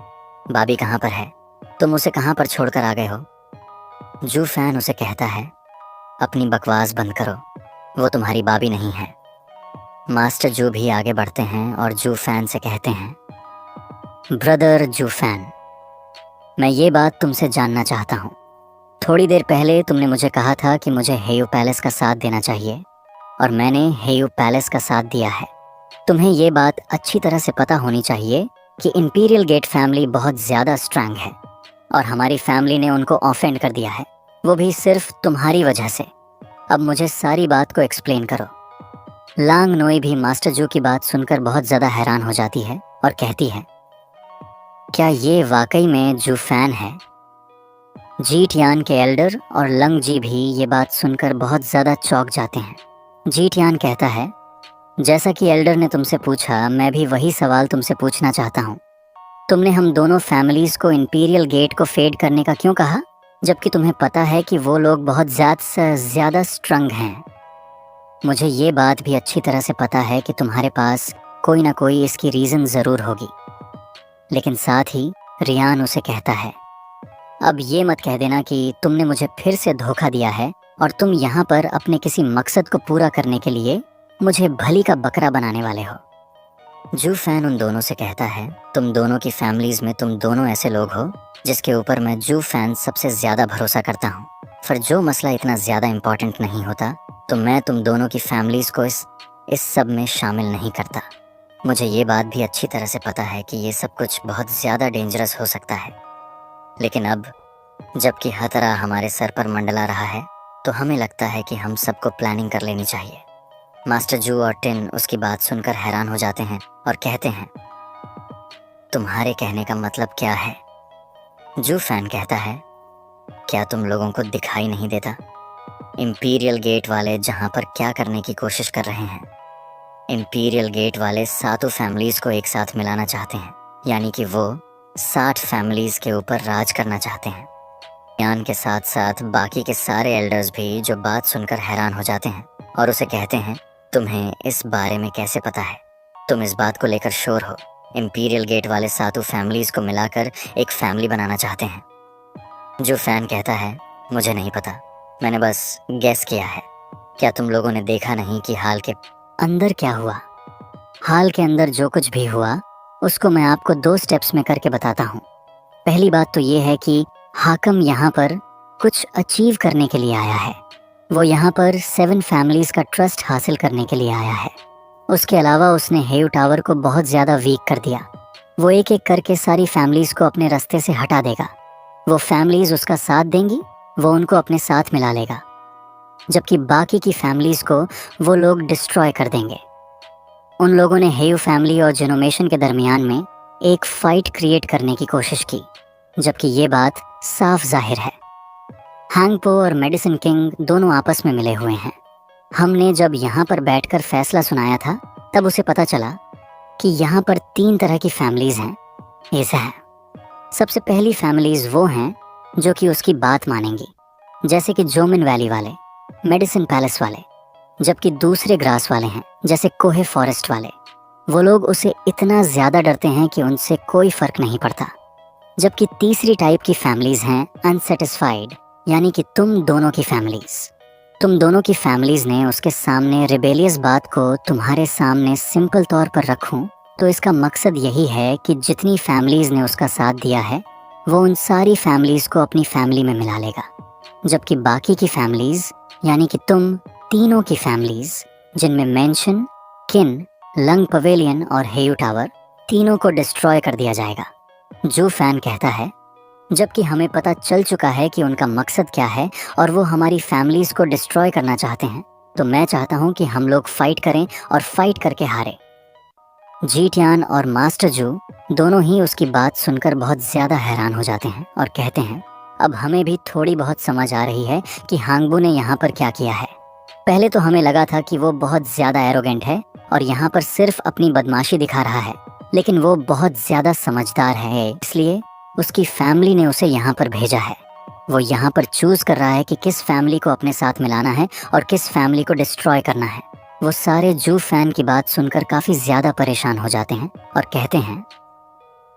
भाभी कहाँ पर है? तुम उसे कहाँ पर छोड़कर आ गए हो? जू फैन उसे कहता है, अपनी बकवास बंद करो, वो तुम्हारी भाभी नहीं है। मास्टर जू भी आगे बढ़ते हैं और जू फैन से कहते हैं, ब्रदर जू फैन, मैं ये बात तुमसे जानना चाहता हूँ। थोड़ी देर पहले तुमने मुझे कहा था कि मुझे हेयू पैलेस का साथ देना चाहिए और मैंने हेयू पैलेस का साथ दिया है। तुम्हें ये बात अच्छी तरह से पता होनी चाहिए कि इंपीरियल गेट फैमिली बहुत ज़्यादा स्ट्रांग है और हमारी फैमिली ने उनको ऑफेंड कर दिया है, वो भी सिर्फ तुम्हारी वजह से। अब मुझे सारी बात को एक्सप्लेन करो। लांग नोई भी मास्टर जू की बात सुनकर बहुत ज़्यादा हैरान हो जाती है और कहती है, क्या ये वाकई में जू फैन है? जी टियान के एल्डर और लंग जी भी ये बात सुनकर बहुत ज़्यादा चौंक जाते हैं। जी टियान कहता है, जैसा कि एल्डर ने तुमसे पूछा, मैं भी वही सवाल तुमसे पूछना चाहता हूँ। तुमने हम दोनों फैमिलीज़ को इंपीरियल गेट को फेड करने का क्यों कहा, जबकि तुम्हें पता है कि वो लोग बहुत ज़्यादा स्ट्रंग हैं? मुझे ये बात भी अच्छी तरह से पता है कि तुम्हारे पास कोई ना कोई इसकी रीज़न ज़रूर होगी। लेकिन साथ ही रियान उसे कहता है, अब ये मत कह देना कि तुमने मुझे फिर से धोखा दिया है और तुम यहाँ पर अपने किसी मकसद को पूरा करने के लिए मुझे भली का बकरा बनाने वाले हो। जू फैन उन दोनों से कहता है, तुम दोनों की फैमिलीज़ में तुम दोनों ऐसे लोग हो जिसके ऊपर मैं जू फैन सबसे ज़्यादा भरोसा करता हूँ। पर जो मसला इतना ज़्यादा इम्पॉर्टेंट नहीं होता तो मैं तुम दोनों की फैमिलीज़ को इस सब में शामिल नहीं करता। मुझे ये बात भी अच्छी तरह से पता है कि ये सब कुछ बहुत ज़्यादा डेंजरस हो सकता है, लेकिन अब जबकि खतरा हमारे सर पर मंडला रहा है तो हमें लगता है कि हम सबको प्लानिंग कर लेनी चाहिए। मास्टर जू और टिन उसकी बात सुनकर हैरान हो जाते हैं और कहते हैं, तुम्हारे कहने का मतलब क्या है? जू फैन कहता है, क्या तुम लोगों को दिखाई नहीं देता इंपीरियल गेट वाले जहाँ पर क्या करने की कोशिश कर रहे हैं? इंपीरियल गेट वाले सातों फैमिलीज़ को एक साथ मिलाना चाहते हैं, यानी कि वो 60 फैमिलीज़ के ऊपर राज करना चाहते हैं। यान के साथ साथ बाकी के सारे एल्डर्स भी जो बात सुनकर हैरान हो जाते हैं और उसे कहते हैं, तुम्हें इस बारे में कैसे पता है? तुम इस बात को लेकर श्योर हो? इंपीरियल गेट वाले सातों फैमिलीज़ को मिलाकर एक फैमिली बनाना चाहते हैं। जो फैन कहता है, मुझे नहीं पता, मैंने बस गेस किया है। क्या तुम लोगों ने देखा नहीं कि हाल के अंदर क्या हुआ? हाल के अंदर जो कुछ भी हुआ उसको मैं आपको 2 स्टेप्स में करके बताता हूँ। पहली बात तो ये है कि हाकम यहाँ पर कुछ अचीव करने के लिए आया है। वो यहाँ पर 7 फैमिलीज़ का ट्रस्ट हासिल करने के लिए आया है। उसके अलावा उसने हेयू टावर को बहुत ज़्यादा वीक कर दिया। वो एक एक करके सारी फैमिलीज़ को अपने रास्ते से हटा देगा। वो फैमिलीज़ उसका साथ देंगी, वो उनको अपने साथ मिला लेगा, जबकि बाकी की फैमिलीज़ को वो लोग डिस्ट्रॉय कर देंगे। उन लोगों ने हेयू फैमिली और जेनोमेशन के दरमियान में एक फ़ाइट क्रिएट करने की कोशिश की, जबकि ये बात साफ जाहिर है। हैंगपो और मेडिसिन किंग दोनों आपस में मिले हुए हैं। हमने जब यहाँ पर बैठकर फैसला सुनाया था तब उसे पता चला कि यहाँ पर 3 तरह की फैमिलीज़ हैं। ऐसा है, सबसे पहली फैमिलीज़ वो हैं जो कि उसकी बात मानेंगी, जैसे कि जोमिन वैली वाले, मेडिसिन पैलेस वाले, जबकि दूसरे ग्रास वाले हैं जैसे कोहे फॉरेस्ट वाले। वो लोग उसे इतना ज़्यादा डरते हैं कि उनसे कोई फ़र्क नहीं पड़ता। जबकि तीसरी टाइप की फैमिलीज़ हैं अनसेटिस्फाइड, यानी कि तुम दोनों की फैमिलीज़। तुम दोनों की फैमिलीज़ ने उसके सामने रिबेलियस बात को तुम्हारे सामने सिंपल तौर पर रखूं तो इसका मकसद यही है कि जितनी फैमिलीज़ ने उसका साथ दिया है वो उन सारी फैमिलीज़ को अपनी फैमिली में मिला लेगा, जबकि बाकी की फैमिलीज़ यानी कि तुम तीनों की फैमिलीज़, जिनमें मेंशन, किन, लंग पवेलियन और हेयू टावर, तीनों को डिस्ट्रॉय कर दिया जाएगा। जू फैन कहता है, जबकि हमें पता चल चुका है कि उनका मकसद क्या है और वो हमारी फैमिलीज़ को डिस्ट्रॉय करना चाहते हैं, तो मैं चाहता हूँ कि हम लोग फाइट करें और फाइट करके हारें। जी टियान और मास्टर जू दोनों ही उसकी बात सुनकर बहुत ज़्यादा हैरान हो जाते हैं और कहते हैं, अब हमें भी थोड़ी बहुत समझ आ रही है कि हांगबू ने यहाँ पर क्या किया है। पहले तो हमें लगा था कि वो बहुत ज़्यादा एरोगेंट है और यहाँ पर सिर्फ अपनी बदमाशी दिखा रहा है, लेकिन वो बहुत ज़्यादा समझदार है, इसलिए उसकी फैमिली ने उसे यहाँ पर भेजा है। वो यहाँ पर चूज कर रहा है कि किस फैमिली को अपने साथ मिलाना है और किस फैमिली को डिस्ट्रॉय करना है। वो सारे जू फैन की बात सुनकर काफी ज्यादा परेशान हो जाते हैं और कहते हैं,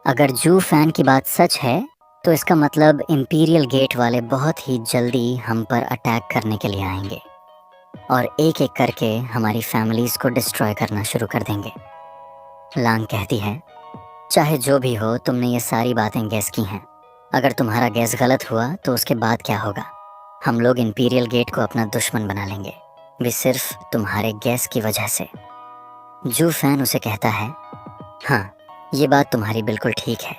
अगर जू फैन की बात सच है तो इसका मतलब इंपीरियल गेट वाले बहुत ही जल्दी हम पर अटैक करने के लिए आएंगे और एक एक करके हमारी फैमिलीज को डिस्ट्रॉय करना शुरू कर देंगे। लांग कहती है, चाहे जो भी हो, तुमने ये सारी बातें गैस की हैं। अगर तुम्हारा गैस गलत हुआ तो उसके बाद क्या होगा? हम लोग इंपीरियल गेट को अपना दुश्मन बना लेंगे, भी सिर्फ तुम्हारे गैस की वजह से। जू फैन उसे कहता है, हाँ, ये बात तुम्हारी बिल्कुल ठीक है।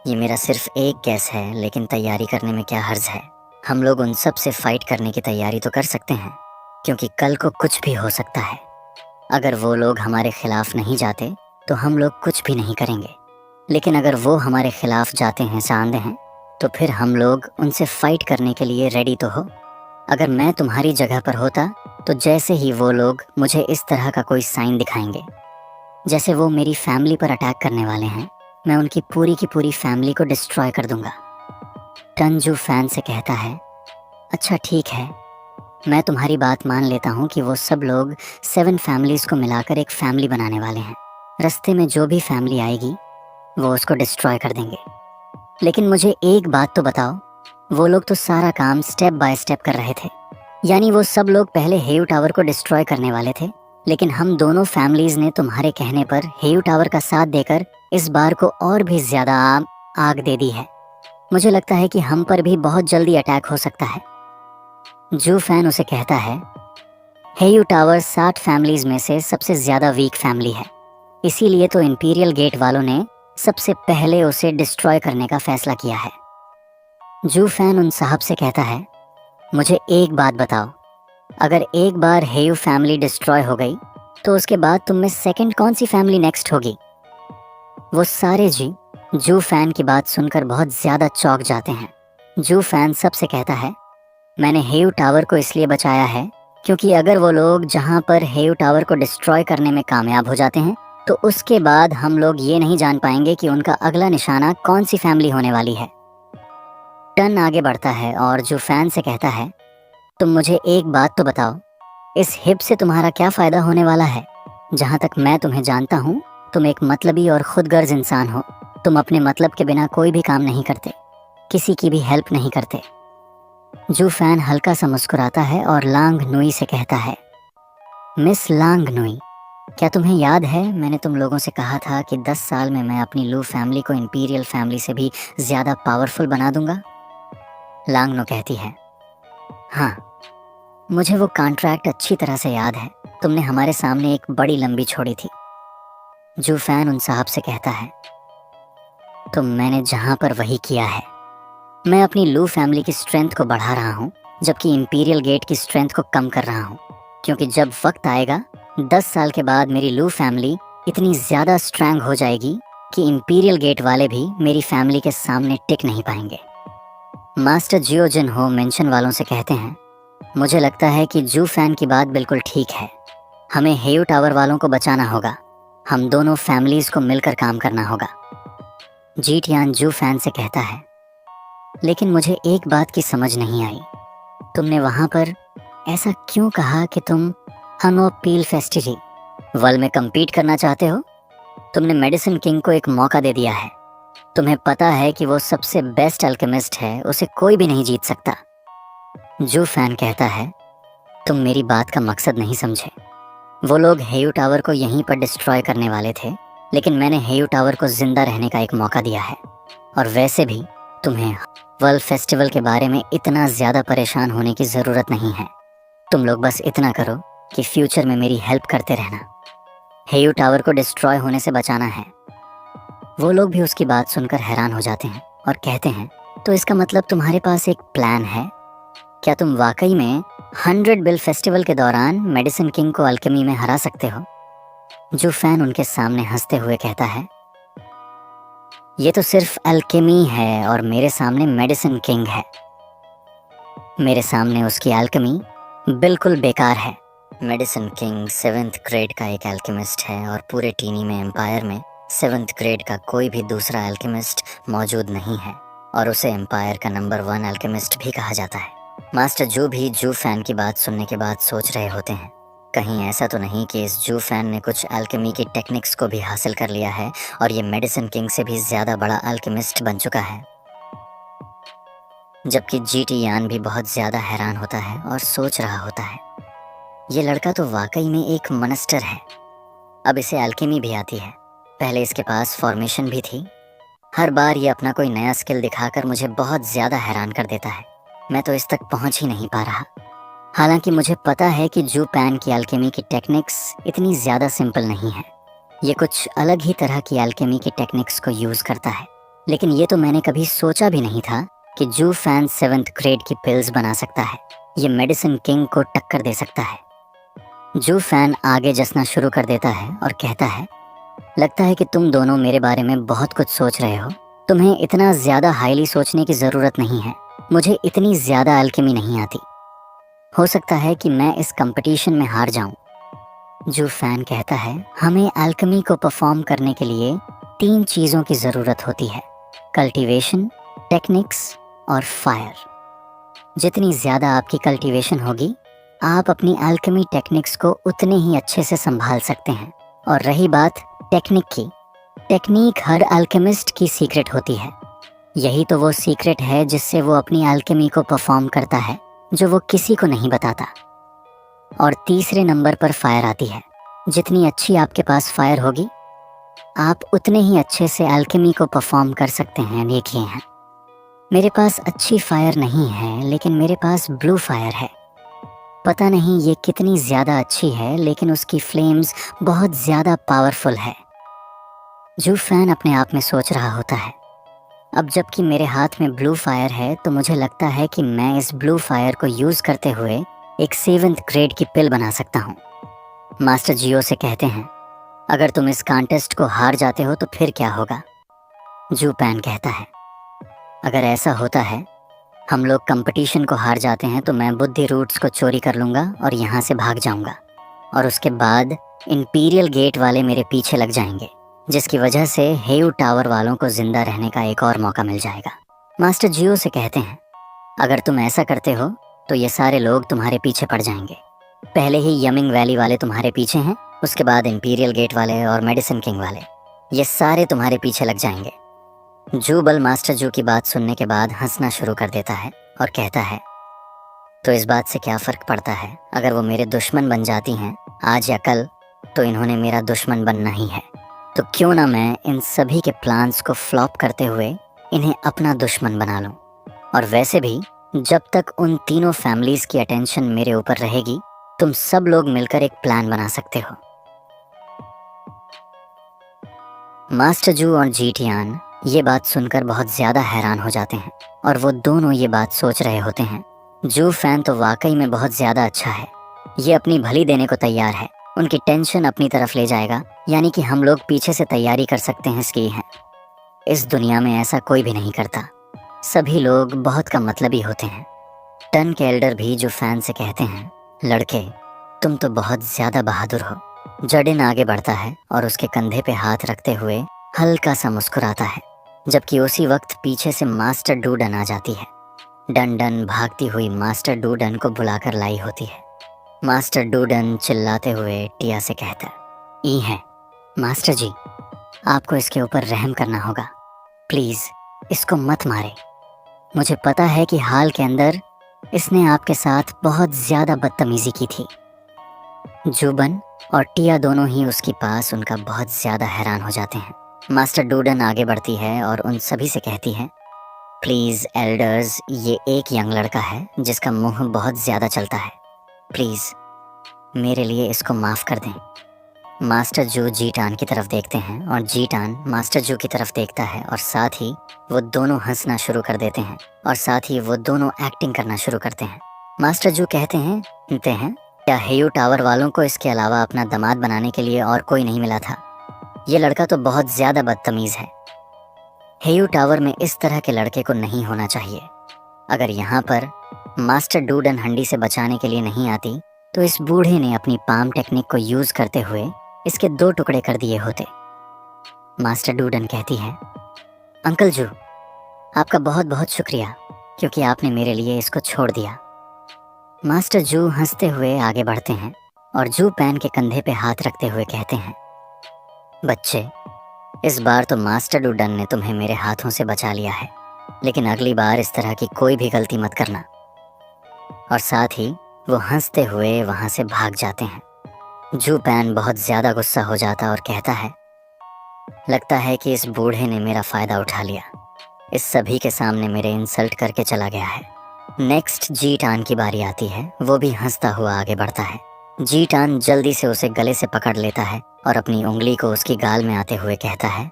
ये मेरा सिर्फ एक गैस है, लेकिन तैयारी करने में क्या हर्ज है। हम लोग उन सब से फाइट करने की तैयारी तो कर सकते हैं, क्योंकि कल को कुछ भी हो सकता है। अगर वो लोग हमारे खिलाफ नहीं जाते तो हम लोग कुछ भी नहीं करेंगे, लेकिन अगर वो हमारे खिलाफ जाते हैं, चांद हैं, तो फिर हम लोग उनसे फाइट करने के लिए रेडी तो हो। अगर मैं तुम्हारी जगह पर होता तो जैसे ही वो लोग मुझे इस तरह का कोई साइन दिखाएंगे, जैसे वो मेरी फैमिली पर अटैक करने वाले हैं, मैं उनकी पूरी की पूरी फैमिली को डिस्ट्रॉय कर दूंगा। टन जू फैन से कहता है, अच्छा ठीक है, मैं तुम्हारी बात मान लेता हूँ कि वो सब लोग 7 फैमिलीज को मिलाकर एक फैमिली बनाने वाले हैं। रास्ते में जो भी फैमिली आएगी वो उसको डिस्ट्रॉय कर देंगे। लेकिन मुझे एक बात तो बताओ, वो लोग तो सारा काम स्टेप बाय स्टेप कर रहे थे। यानी वो सब लोग पहले हेयू टावर को डिस्ट्रॉय करने वाले थे, लेकिन हम दोनों फैमिलीज ने तुम्हारे कहने पर हेयू टावर का साथ देकर इस बार को और भी ज्यादा आग दे दी है। मुझे लगता है कि हम पर भी बहुत जल्दी अटैक हो सकता है। जू फैन उसे कहता है, हेयू टावर 60 फैमिलीज में से सबसे ज्यादा वीक फैमिली है, इसीलिए तो इंपीरियल गेट वालों ने सबसे पहले उसे डिस्ट्रॉय करने का फैसला किया है। जू फैन उन साहब से कहता है, मुझे एक बात बताओ, अगर एक बार हेयू फैमिली डिस्ट्रॉय हो गई तो उसके बाद तुम में सेकंड कौन सी फैमिली नेक्स्ट होगी? वो सारे जू फैन की बात सुनकर बहुत ज्यादा चौंक जाते हैं। जू फैन सबसे कहता है, मैंने हेयू टावर को इसलिए बचाया है क्योंकि अगर वो लोग जहां पर हेयू टावर को डिस्ट्रॉय करने में कामयाब हो जाते हैं तो उसके बाद हम लोग ये नहीं जान पाएंगे कि उनका अगला निशाना कौन सी फैमिली होने वाली है। टन आगे बढ़ता है और जो फैन से कहता है, तुम मुझे एक बात तो बताओ, इस हिप से तुम्हारा क्या फ़ायदा होने वाला है? जहाँ तक मैं तुम्हें जानता हूँ, तुम एक मतलबी और खुदगर्ज इंसान हो। तुम अपने मतलब के बिना कोई भी काम नहीं करते, किसी की भी हेल्प नहीं करते। जू फैन हल्का सा मुस्कुराता है और लांग नुई से कहता है, मिस लांग नुई, क्या तुम्हें याद है मैंने तुम लोगों से कहा था कि 10 साल में मैं अपनी लू फैमिली को इंपीरियल फैमिली से भी ज़्यादा पावरफुल बना दूंगा? लांग नो कहती है, हाँ, मुझे वो कॉन्ट्रैक्ट अच्छी तरह से याद है। तुमने हमारे सामने एक बड़ी लंबी छोड़ी थी। जू फैन उन साहब से कहता है, तो मैंने जहाँ पर वही किया है। मैं अपनी लू फैमिली की स्ट्रेंथ को बढ़ा रहा हूँ, जबकि इंपीरियल गेट की स्ट्रेंथ को कम कर रहा हूँ, क्योंकि जब वक्त आएगा 10 साल के बाद मेरी लू फैमिली इतनी ज़्यादा स्ट्रांग हो जाएगी कि इंपीरियल गेट वाले भी मेरी फैमिली के सामने टिक नहीं पाएंगे। मास्टर जियो जिन हो मेंशन वालों से कहते हैं, मुझे लगता है कि जू फैन की बात बिल्कुल ठीक है। हमें हेयू टावर वालों को बचाना होगा। हम दोनों फैमिलीज़ को मिलकर काम करना होगा। जीटियान जू फैन से कहता है, लेकिन मुझे एक बात की समझ नहीं आई। तुमने वहाँ पर ऐसा क्यों कहा कि तुम हंगो पील फेस्टिवल वर्ल्ड में कम्पीट करना चाहते हो? तुमने मेडिसिन किंग को एक मौका दे दिया है। तुम्हें पता है कि वो सबसे बेस्ट अल्केमिस्ट है, उसे कोई भी नहीं जीत सकता। जू फैन कहता है, तुम मेरी बात का मकसद नहीं समझे। वो लोग हेयू टावर को यहीं पर डिस्ट्रॉय करने वाले थे, लेकिन मैंने हेयू टावर को जिंदा रहने का एक मौका दिया है। और वैसे भी तुम्हें वर्ल्ड फेस्टिवल के बारे में इतना ज़्यादा परेशान होने की ज़रूरत नहीं है। तुम लोग बस इतना करो कि फ्यूचर में मेरी हेल्प करते रहना। हेयू टावर को डिस्ट्रॉय होने से बचाना है। वो लोग भी उसकी बात सुनकर हैरान हो जाते हैं और कहते हैं, तो इसका मतलब तुम्हारे पास एक प्लान है? क्या तुम वाकई में 100 बिल फेस्टिवल के दौरान मेडिसिन किंग को अल्केमी में हरा सकते हो? जो फैन उनके सामने हंसते हुए कहता है, ये तो सिर्फ अल्केमी है और मेरे सामने मेडिसिन किंग है। मेरे सामने उसकी अल्केमी बिल्कुल बेकार है। मेडिसिन किंग 7th ग्रेड का एक अल्केमिस्ट है और पूरे टीनी में एम्पायर में 7th ग्रेड का कोई भी दूसरा अल्केमिस्ट मौजूद नहीं है। और उसे एम्पायर का नंबर 1 अल्केमिस्ट भी कहा जाता है। मास्टर जू भी जू फैन की बात सुनने के बाद सोच रहे होते हैं, कहीं ऐसा तो नहीं कि इस जू फैन ने कुछ अल्केमी की टेक्निक्स को भी हासिल कर लिया है और ये मेडिसिन किंग से भी ज़्यादा बड़ा अल्केमिस्ट बन चुका है। जबकि जीटी यान भी बहुत ज़्यादा हैरान होता है और सोच रहा होता है, ये लड़का तो वाकई में एक मॉन्स्टर है। अब इसे अल्केमी भी आती है, पहले इसके पास फॉर्मेशन भी थी। हर बार ये अपना कोई नया स्किल दिखाकर मुझे बहुत ज़्यादा हैरान कर देता है। मैं तो इस तक पहुंच ही नहीं पा रहा। हालांकि मुझे पता है कि जू पैन की अल्केमी की टेक्निक्स इतनी ज़्यादा सिंपल नहीं है। ये कुछ अलग ही तरह की अल्केमी की टेक्निक्स को यूज़ करता है। लेकिन ये तो मैंने कभी सोचा भी नहीं था कि जू फैन 7th ग्रेड की पिल्स बना सकता है। ये मेडिसिन किंग को टक्कर दे सकता है। जू फैन आगे जसना शुरू कर देता है और कहता है, लगता है कि तुम दोनों मेरे बारे में बहुत कुछ सोच रहे हो। तुम्हें इतना ज़्यादा हाईली सोचने की ज़रूरत नहीं है। मुझे इतनी ज़्यादा अल्केमी नहीं आती। हो सकता है कि मैं इस कंपटीशन में हार जाऊं। जू फैन कहता है, हमें अल्केमी को परफॉर्म करने के लिए 3 चीज़ों की ज़रूरत होती है, कल्टीवेशन, टेक्निक्स और फायर। जितनी ज़्यादा आपकी कल्टीवेशन होगी, आप अपनी अल्केमी टेक्निक्स को उतने ही अच्छे से संभाल सकते हैं। और रही बात टेक्निक की, टेक्निक हर अल्केमिस्ट की सीक्रेट होती है। यही तो वो सीक्रेट है जिससे वो अपनी अल्केमी को परफॉर्म करता है, जो वो किसी को नहीं बताता। और तीसरे नंबर पर फायर आती है। जितनी अच्छी आपके पास फायर होगी, आप उतने ही अच्छे से अल्केमी को परफॉर्म कर सकते हैं। देखिए हैं, मेरे पास अच्छी फायर नहीं है, लेकिन मेरे पास ब्लू फायर है। पता नहीं ये कितनी ज़्यादा अच्छी है, लेकिन उसकी फ्लेम्स बहुत ज़्यादा पावरफुल है। जू फैन अपने आप में सोच रहा होता है, अब जबकि मेरे हाथ में ब्लू फायर है तो मुझे लगता है कि मैं इस ब्लू फायर को यूज़ करते हुए एक 7th ग्रेड की पिल बना सकता हूँ। मास्टर जियो से कहते हैं, अगर तुम इस कॉन्टेस्ट को हार जाते हो तो फिर क्या होगा? जू पैन कहता है, अगर ऐसा होता है, हम लोग कंपटीशन को हार जाते हैं तो मैं बुद्धि रूट्स को चोरी कर लूँगा और यहाँ से भाग जाऊँगा। और उसके बाद इंपीरियल गेट वाले मेरे पीछे लग जाएंगे, जिसकी वजह से हेयू टावर वालों को जिंदा रहने का एक और मौका मिल जाएगा। मास्टर जियो से कहते हैं, अगर तुम ऐसा करते हो तो ये सारे लोग तुम्हारे पीछे पड़ जाएंगे। पहले ही यमिंग वैली वाले तुम्हारे पीछे हैं, उसके बाद इंपीरियल गेट वाले और मेडिसिन किंग वाले, ये सारे तुम्हारे पीछे लग जाएंगे। जूबल मास्टर जू की बात सुनने के बाद हंसना शुरू कर देता है और कहता है, तो इस बात से क्या फ़र्क पड़ता है? अगर वो मेरे दुश्मन बन जाती हैं आज या कल, तो इन्होंने मेरा दुश्मन बनना ही है। तो क्यों ना मैं इन सभी के प्लान्स को फ्लॉप करते हुए इन्हें अपना दुश्मन बना लूं। और वैसे भी जब तक उन तीनों फैमिलीज़ की अटेंशन मेरे ऊपर रहेगी, तुम सब लोग मिलकर एक प्लान बना सकते हो। मास्टर जू और जीटियान ये बात सुनकर बहुत ज़्यादा हैरान हो जाते हैं और वो दोनों ये बात सोच रहे होते हैं, जू फैन तो वाकई में बहुत ज़्यादा अच्छा है। ये अपनी भली देने को तैयार है, उनकी टेंशन अपनी तरफ ले जाएगा, यानी कि हम लोग पीछे से तैयारी कर सकते हैं इसकी है। इस दुनिया में ऐसा कोई भी नहीं करता, सभी लोग बहुत कम मतलबी होते हैं। टन के एल्डर भी जो फैन से कहते हैं, लड़के तुम तो बहुत ज़्यादा बहादुर हो। जडिन आगे बढ़ता है और उसके कंधे पे हाथ रखते हुए हल्का सा मुस्कुराता है, जबकि उसी वक्त पीछे से मास्टर डूडन आ जाती है। डन डन भागती हुई मास्टर डूडन को बुलाकर लाई होती है। मास्टर डूडन चिल्लाते हुए टिया से कहता, ई है मास्टर जी, आपको इसके ऊपर रहम करना होगा, प्लीज़ इसको मत मारे। मुझे पता है कि हाल के अंदर इसने आपके साथ बहुत ज़्यादा बदतमीज़ी की थी। जूबन और टिया दोनों ही उसके पास उनका बहुत ज़्यादा हैरान हो जाते हैं। मास्टर डूडन आगे बढ़ती है और उन सभी से कहती है, प्लीज़ एल्डर्स, ये एक यंग लड़का है जिसका मुंह बहुत ज़्यादा चलता है, प्लीज़ मेरे लिए इसको माफ़ कर दें। मास्टर जू जीटान की तरफ देखते हैं और जीटान मास्टर जू की तरफ देखता है और साथ ही वो दोनों हंसना शुरू कर देते हैं और साथ ही वो दोनों एक्टिंग करना शुरू करते हैं। मास्टर जू कहते हैं, क्या हेयू टावर वालों को इसके अलावा अपना दामाद बनाने के लिए और कोई नहीं मिला था? ये लड़का तो बहुत ज़्यादा बदतमीज़ है। हेयू टावर में इस तरह के लड़के को नहीं होना चाहिए। अगर यहाँ पर मास्टर डूडन हंडी से बचाने के लिए नहीं आती तो इस बूढ़े ने अपनी पाम टेक्निक को यूज़ करते हुए इसके 2 टुकड़े कर दिए होते। मास्टर डूडन कहती है, अंकल जू, आपका बहुत बहुत शुक्रिया, क्योंकि आपने मेरे लिए इसको छोड़ दिया। मास्टर जू हंसते हुए आगे बढ़ते हैं और जू पैन के कंधे पे हाथ रखते हुए कहते हैं, बच्चे, इस बार तो मास्टर डूडन ने तुम्हें मेरे हाथों से बचा लिया है, लेकिन अगली बार इस तरह की कोई भी गलती मत करना। और साथ ही वो हंसते हुए वहां से भाग जाते हैं। जू पैन बहुत ज्यादा गुस्सा हो जाता और कहता है, लगता है कि इस बूढ़े ने मेरा फायदा उठा लिया, इस सभी के सामने मेरे इंसल्ट करके चला गया है। नेक्स्ट जी टान की बारी आती है। वो भी हंसता हुआ आगे बढ़ता है। जी टान जल्दी से उसे गले से पकड़ लेता है और अपनी उंगली को उसकी गाल में आते हुए कहता है,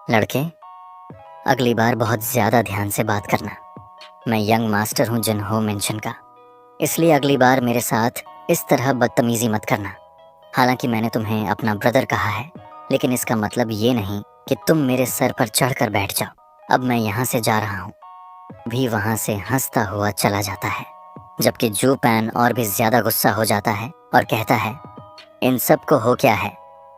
लड़के, अगली बार बहुत ज्यादा ध्यान से बात करना। मैं यंग मास्टर हूँ जिन्हो मेंशन का, इसलिए अगली बार मेरे साथ इस तरह बदतमीजी मत करना। हालांकि मैंने तुम्हें अपना ब्रदर कहा है, लेकिन इसका मतलब ये नहीं कि तुम मेरे सर पर चढ़कर बैठ जाओ। अब मैं यहाँ से जा रहा हूँ। भी वहाँ से हंसता हुआ चला जाता है, जबकि जू पैन और भी ज्यादा गुस्सा हो जाता है और कहता है, इन सब को हो क्या है?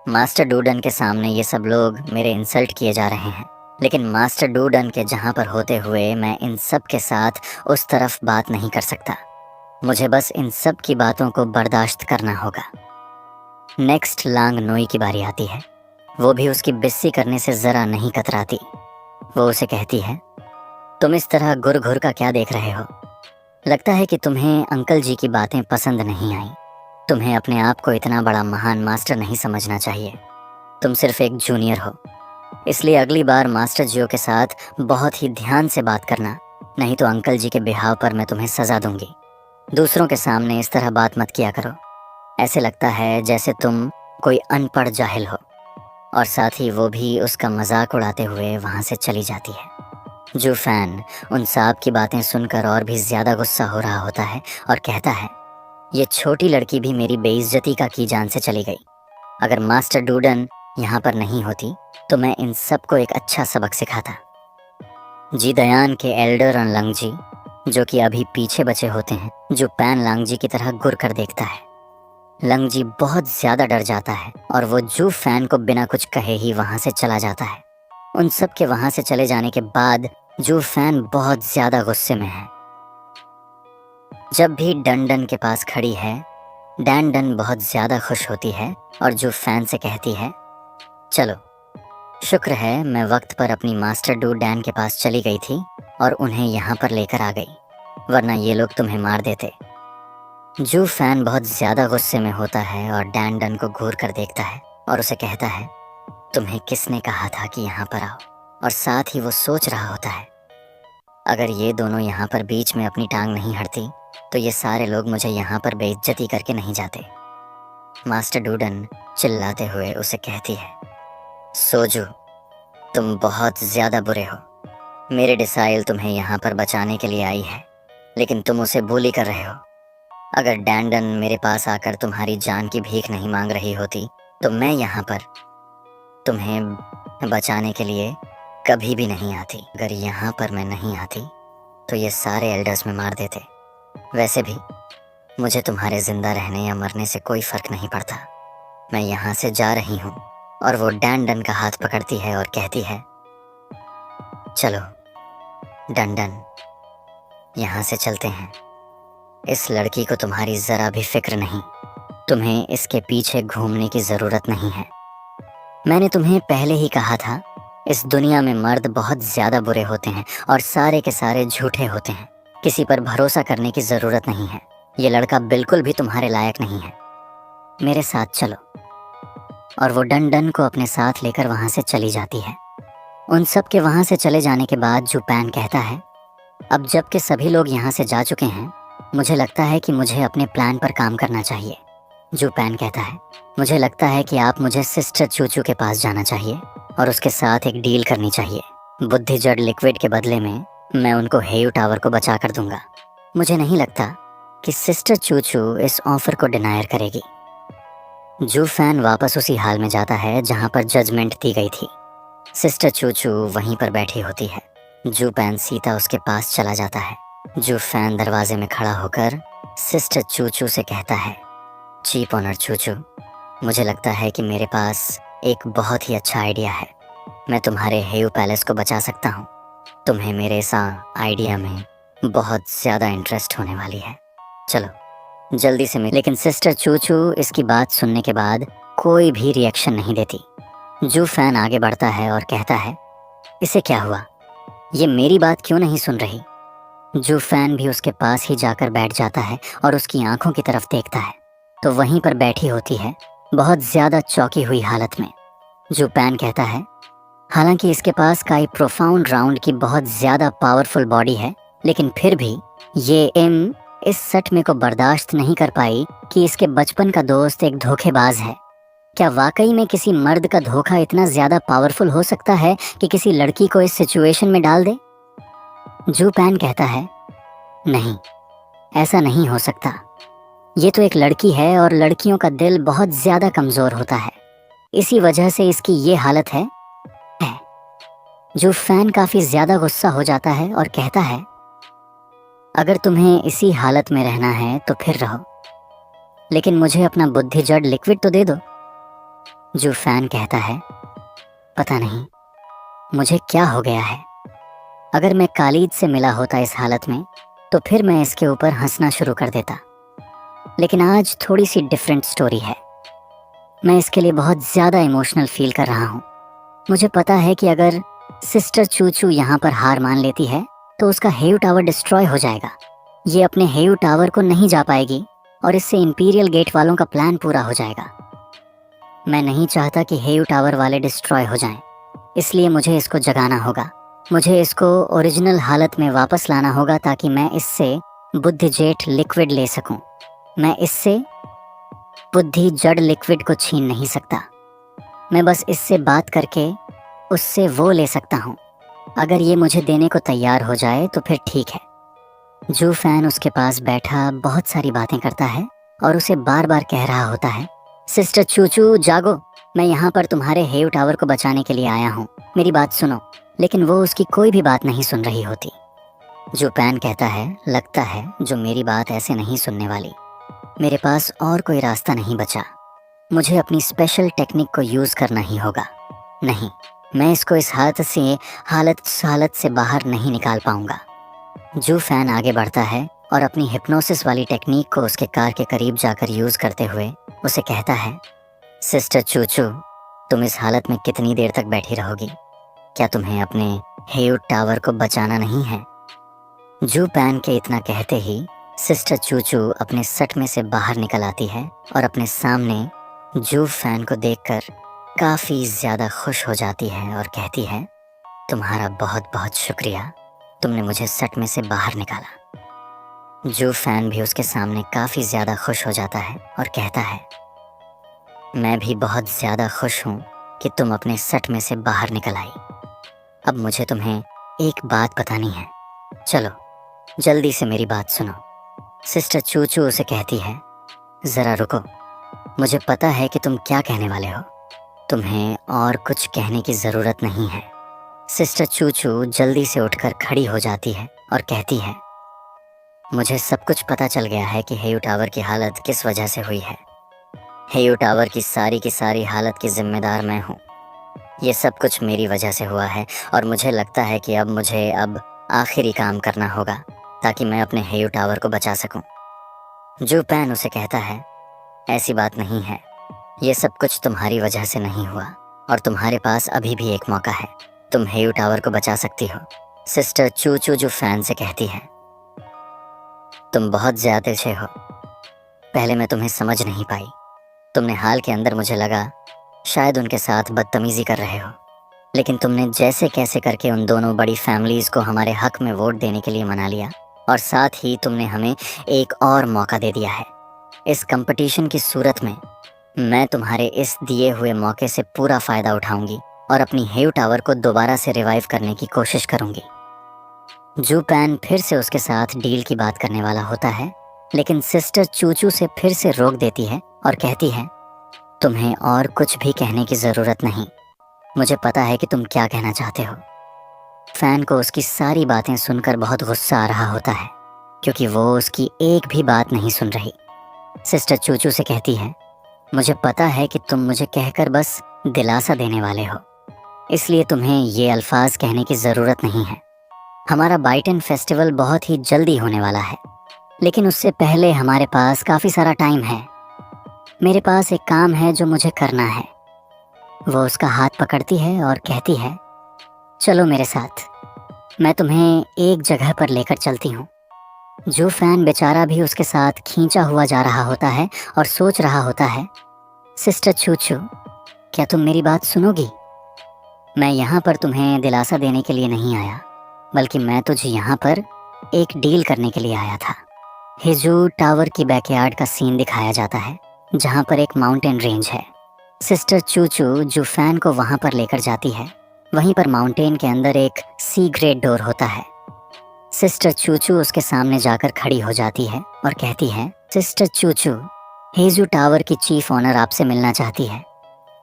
मास्टर डूडन के सामने ये सब लोग मेरे इंसल्ट किए जा रहे हैं, लेकिन मास्टर डूडन के जहाँ पर होते हुए मैं इन सब के साथ उस तरफ बात नहीं कर सकता। मुझे बस इन सब की बातों को बर्दाश्त करना होगा। नेक्स्ट लांग नोई की बारी आती है। वो भी उसकी बिस्सी करने से जरा नहीं कतराती। वो उसे कहती है, तुम इस तरह घुर घुर का क्या देख रहे हो? लगता है कि तुम्हें अंकल जी की बातें पसंद नहीं आई। तुम्हें अपने आप को इतना बड़ा महान मास्टर नहीं समझना चाहिए। तुम सिर्फ एक जूनियर हो, इसलिए अगली बार मास्टर जियो के साथ बहुत ही ध्यान से बात करना, नहीं तो अंकल जी के बिहाव पर मैं तुम्हें सजा दूंगी। दूसरों के सामने इस तरह बात मत किया करो। ऐसे लगता है जैसे तुम कोई अनपढ़ जाहिल हो। और साथ ही वो भी उसका मजाक उड़ाते हुए वहाँ से चली जाती है। जू फैन उन साहब की बातें सुनकर और भी ज्यादा गुस्सा हो रहा होता है और कहता है, ये छोटी लड़की भी मेरी बेइज्जती का की जान से चली गई। अगर मास्टर डूडन यहाँ पर नहीं होती तो मैं इन सबको एक अच्छा सबक सिखाता। जी दयान के एल्डर और लंगजी, जो कि अभी पीछे बचे होते हैं, जो पैन लांगजी की तरह घुर कर देखता है। लंगजी बहुत ज्यादा डर जाता है और वो जू फैन को बिना कुछ कहे ही वहां से चला जाता है। उन सब के वहां से चले जाने के बाद जू फैन बहुत ज्यादा गुस्से में है। जब भी डन डन के पास खड़ी है, डैन डन बहुत ज्यादा खुश होती है और जू फैन से कहती है, चलो, शुक्र है मैं वक्त पर अपनी मास्टर डू डैन के पास चली गई थी और उन्हें यहाँ पर लेकर आ गई, वरना ये लोग तुम्हें मार देते। जू फैन बहुत ज्यादा गुस्से में होता है और डैन डन को घूर कर देखता है और उसे कहता है, तुम्हें किसने कहा था कि यहाँ पर आओ? और साथ ही वो सोच रहा होता है, अगर ये दोनों यहाँ पर बीच में अपनी टांग नहीं हड़ती तो ये सारे लोग मुझे यहाँ पर बेइज्जती करके नहीं जाते। मास्टर डूडन चिल्लाते हुए उसे कहती है, सोजू, तुम बहुत ज्यादा बुरे हो। मेरे डिसाइल तुम्हें यहाँ पर बचाने के लिए आई है, लेकिन तुम उसे bully कर रहे हो। अगर डैंडन मेरे पास आकर तुम्हारी जान की भीख नहीं मांग रही होती तो मैं यहाँ पर तुम्हें बचाने के लिए कभी भी नहीं आती। अगर यहाँ पर मैं नहीं आती तो ये सारे एल्डर्स में मार देते। वैसे भी मुझे तुम्हारे जिंदा रहने या मरने से कोई फर्क नहीं पड़ता। मैं यहाँ से जा रही हूँ। और वो डैंडन का हाथ पकड़ती है और कहती है, चलो डंडन, यहाँ से चलते हैं। इस लड़की को तुम्हारी जरा भी फिक्र नहीं। तुम्हें इसके पीछे घूमने की जरूरत नहीं है। मैंने तुम्हें पहले ही कहा था, इस दुनिया में मर्द बहुत ज्यादा बुरे होते हैं और सारे के सारे झूठे होते हैं। किसी पर भरोसा करने की जरूरत नहीं है। ये लड़का बिल्कुल भी तुम्हारे लायक नहीं है। मेरे साथ चलो। और वो डंडन को अपने साथ लेकर वहां से चली जाती है। उन सब के वहां से चले जाने के बाद जू पैन कहता है, अब जब के सभी लोग यहाँ से जा चुके हैं, मुझे लगता है कि मुझे अपने प्लान पर काम करना चाहिए। जू पैन कहता है, मुझे लगता है कि आप मुझे सिस्टर चूचू के पास जाना चाहिए और उसके साथ एक डील करनी चाहिए। बुद्धि जड़ लिक्विड के बदले में मैं उनको हेयू टावर को बचा कर दूंगा। मुझे नहीं लगता कि सिस्टर चूचू इस ऑफर को डिनायर करेगी। जू फैन वापस उसी हाल में जाता है जहां पर जजमेंट दी गई थी। सिस्टर चूचू वहीं पर बैठी होती है। जू पैन सीता उसके पास चला जाता है। जू फैन दरवाजे में खड़ा होकर सिस्टर चूचू से कहता है, चीफ ऑनर चूचू, मुझे लगता है कि मेरे पास एक बहुत ही अच्छा आइडिया है। मैं तुम्हारे हेयू पैलेस को बचा सकता हूँ। तुम्हें मेरे इस आइडिया में बहुत ज़्यादा इंटरेस्ट होने वाली है। चलो जल्दी से मिल। लेकिन सिस्टर चूचू इसकी बात सुनने के बाद कोई भी रिएक्शन नहीं देती। जू फैन आगे बढ़ता है और कहता है, इसे क्या हुआ? ये मेरी बात क्यों नहीं सुन रही? जू फैन भी उसके पास ही जाकर बैठ जाता है और उसकी आंखों की तरफ देखता है तो वहीं पर बैठी होती है, बहुत ज़्यादा चौंकी हुई हालत में। जू फैन कहता है, हालांकि इसके पास काई प्रोफाउंड राउंड की बहुत ज़्यादा पावरफुल बॉडी है, लेकिन फिर भी ये इस सटमे को बर्दाश्त नहीं कर पाई कि इसके बचपन का दोस्त एक धोखेबाज है। क्या वाकई में किसी मर्द का धोखा इतना ज़्यादा पावरफुल हो सकता है कि किसी लड़की को इस सिचुएशन में डाल दे? जू पैन कहता है, नहीं, ऐसा नहीं हो सकता। ये तो एक लड़की है और लड़कियों का दिल बहुत ज़्यादा कमज़ोर होता है, इसी वजह से इसकी ये हालत है। जू फैन काफ़ी ज़्यादा गुस्सा हो जाता है और कहता है, अगर तुम्हें इसी हालत में रहना है तो फिर रहो, लेकिन मुझे अपना बुद्धि जड़ लिक्विड तो दे दो। जू फैन कहता है, पता नहीं मुझे क्या हो गया है। अगर मैं कालीद से मिला होता इस हालत में तो फिर मैं इसके ऊपर हंसना शुरू कर देता, लेकिन आज थोड़ी सी डिफरेंट स्टोरी है। मैं इसके लिए बहुत ज़्यादा इमोशनल फील कर रहा हूँ। मुझे पता है कि अगर सिस्टर चूचू यहाँ पर हार मान लेती है तो उसका हेयू टावर डिस्ट्रॉय हो जाएगा। ये अपने हेयू टावर को नहीं जा पाएगी और इससे इंपीरियल गेट वालों का प्लान पूरा हो जाएगा। मैं नहीं चाहता कि हेयू टावर वाले डिस्ट्रॉय हो जाएं, इसलिए मुझे इसको जगाना होगा। मुझे इसको ओरिजिनल हालत में वापस लाना होगा ताकि मैं इससे बुद्धि जेट लिक्विड ले सकूं। मैं इससे बुद्धि जड़ लिक्विड को छीन नहीं सकता। मैं बस इससे बात करके उससे वो ले सकता हूँ। अगर ये मुझे देने को तैयार हो जाए तो फिर ठीक है। जू फैन उसके पास बैठा बहुत सारी बातें करता है और उसे बार बार कह रहा होता है, सिस्टर चूचू जागो, मैं यहाँ पर तुम्हारे हेयू टावर को बचाने के लिए आया हूँ, मेरी बात सुनो। लेकिन वो उसकी कोई भी बात नहीं सुन रही होती। जू पैन कहता है, लगता है जो मेरी बात ऐसे नहीं सुनने वाली। मेरे पास और कोई रास्ता नहीं बचा, मुझे अपनी स्पेशल टेक्निक को यूज़ करना ही होगा। नहीं, मैं इसको इस हालत से बाहर नहीं निकाल पाऊंगा। जू फैन आगे बढ़ता है और अपनी हिप्नोसिस वाली टेक्निक को उसके कार के करीब जाकर यूज़ करते हुए उसे कहता है, सिस्टर चूचू, तुम इस हालत में कितनी देर तक बैठी रहोगी? क्या तुम्हें अपने हेयू टावर को बचाना नहीं है? जू पैन के इतना कहते ही सिस्टर चूचू अपने सट में से बाहर निकल आती है और अपने सामने जू फैन को देखकर काफ़ी ज़्यादा खुश हो जाती है और कहती है, तुम्हारा बहुत बहुत शुक्रिया, तुमने मुझे सट में से बाहर निकाला। जू फैन भी उसके सामने काफ़ी ज़्यादा खुश हो जाता है और कहता है, मैं भी बहुत ज़्यादा खुश हूँ कि तुम अपने सट में से बाहर निकल आई। अब मुझे तुम्हें एक बात बतानी है, चलो जल्दी से मेरी बात सुनो। सिस्टर चूचू उसे कहती है, ज़रा रुको, मुझे पता है कि तुम क्या कहने वाले हो, तुम्हें और कुछ कहने की ज़रूरत नहीं है। सिस्टर चूचू जल्दी से उठकर खड़ी हो जाती है और कहती है, मुझे सब कुछ पता चल गया है कि हेयू टावर की हालत किस वजह से हुई है। हेयू टावर की सारी हालत की जिम्मेदार मैं हूँ। ये सब कुछ मेरी वजह से हुआ है और मुझे लगता है कि मुझे अब आखिरी काम करना होगा ताकि मैं अपने हेयू टावर को बचा सकूं। जू पैन उसे कहता है, ऐसी बात नहीं है, ये सब कुछ तुम्हारी वजह से नहीं हुआ और तुम्हारे पास अभी भी एक मौका है, तुम हेयू टावर को बचा सकती हो। सिस्टर चूचू जू फैन से कहती है, तुम बहुत ज़्यादा तिरछे हो, पहले मैं तुम्हें समझ नहीं पाई। तुमने हाल के अंदर मुझे लगा शायद उनके साथ बदतमीज़ी कर रहे हो, लेकिन तुमने जैसे कैसे करके उन दोनों बड़ी फैमिलीज़ को हमारे हक में वोट देने के लिए मना लिया और साथ ही तुमने हमें एक और मौका दे दिया है। इस कंपटीशन की सूरत में मैं तुम्हारे इस दिए हुए मौके से पूरा फ़ायदा उठाऊंगी और अपनी हेयू टावर को दोबारा से रिवाइव करने की कोशिश करूंगी। जू पैन फिर से उसके साथ डील की बात करने वाला होता है, लेकिन सिस्टर चूचू से फिर से रोक देती है और कहती है, तुम्हें और कुछ भी कहने की ज़रूरत नहीं, मुझे पता है कि तुम क्या कहना चाहते हो। फैन को उसकी सारी बातें सुनकर बहुत गुस्सा आ रहा होता है क्योंकि वो उसकी एक भी बात नहीं सुन रही। सिस्टर चूचू से कहती है, मुझे पता है कि तुम मुझे कहकर बस दिलासा देने वाले हो, इसलिए तुम्हें ये अल्फाज कहने की ज़रूरत नहीं है। हमारा बाइटन फेस्टिवल बहुत ही जल्दी होने वाला है, लेकिन उससे पहले हमारे पास काफ़ी सारा टाइम है। मेरे पास एक काम है जो मुझे करना है। वो उसका हाथ पकड़ती है और कहती है, चलो मेरे साथ, मैं तुम्हें एक जगह पर लेकर चलती हूँ। जो फैन बेचारा भी उसके साथ खींचा हुआ जा रहा होता है और सोच रहा होता है, सिस्टर चूचू, क्या तुम मेरी बात सुनोगी? मैं यहाँ पर तुम्हें दिलासा देने के लिए नहीं आया, बल्कि मैं तुझे यहाँ पर एक डील करने के लिए आया था। हिजू टावर की बैकयार्ड का सीन दिखाया जाता है, जहाँ पर एक माउंटेन रेंज है। सिस्टर चूचू जो फैन को वहाँ पर लेकर जाती है, वहीं पर माउंटेन के अंदर एक सी ग्रेड डोर होता है। सिस्टर चूचू उसके सामने जाकर खड़ी हो जाती है और कहती है, सिस्टर चूचू, हेजू टावर की चीफ ऑनर आपसे मिलना चाहती है।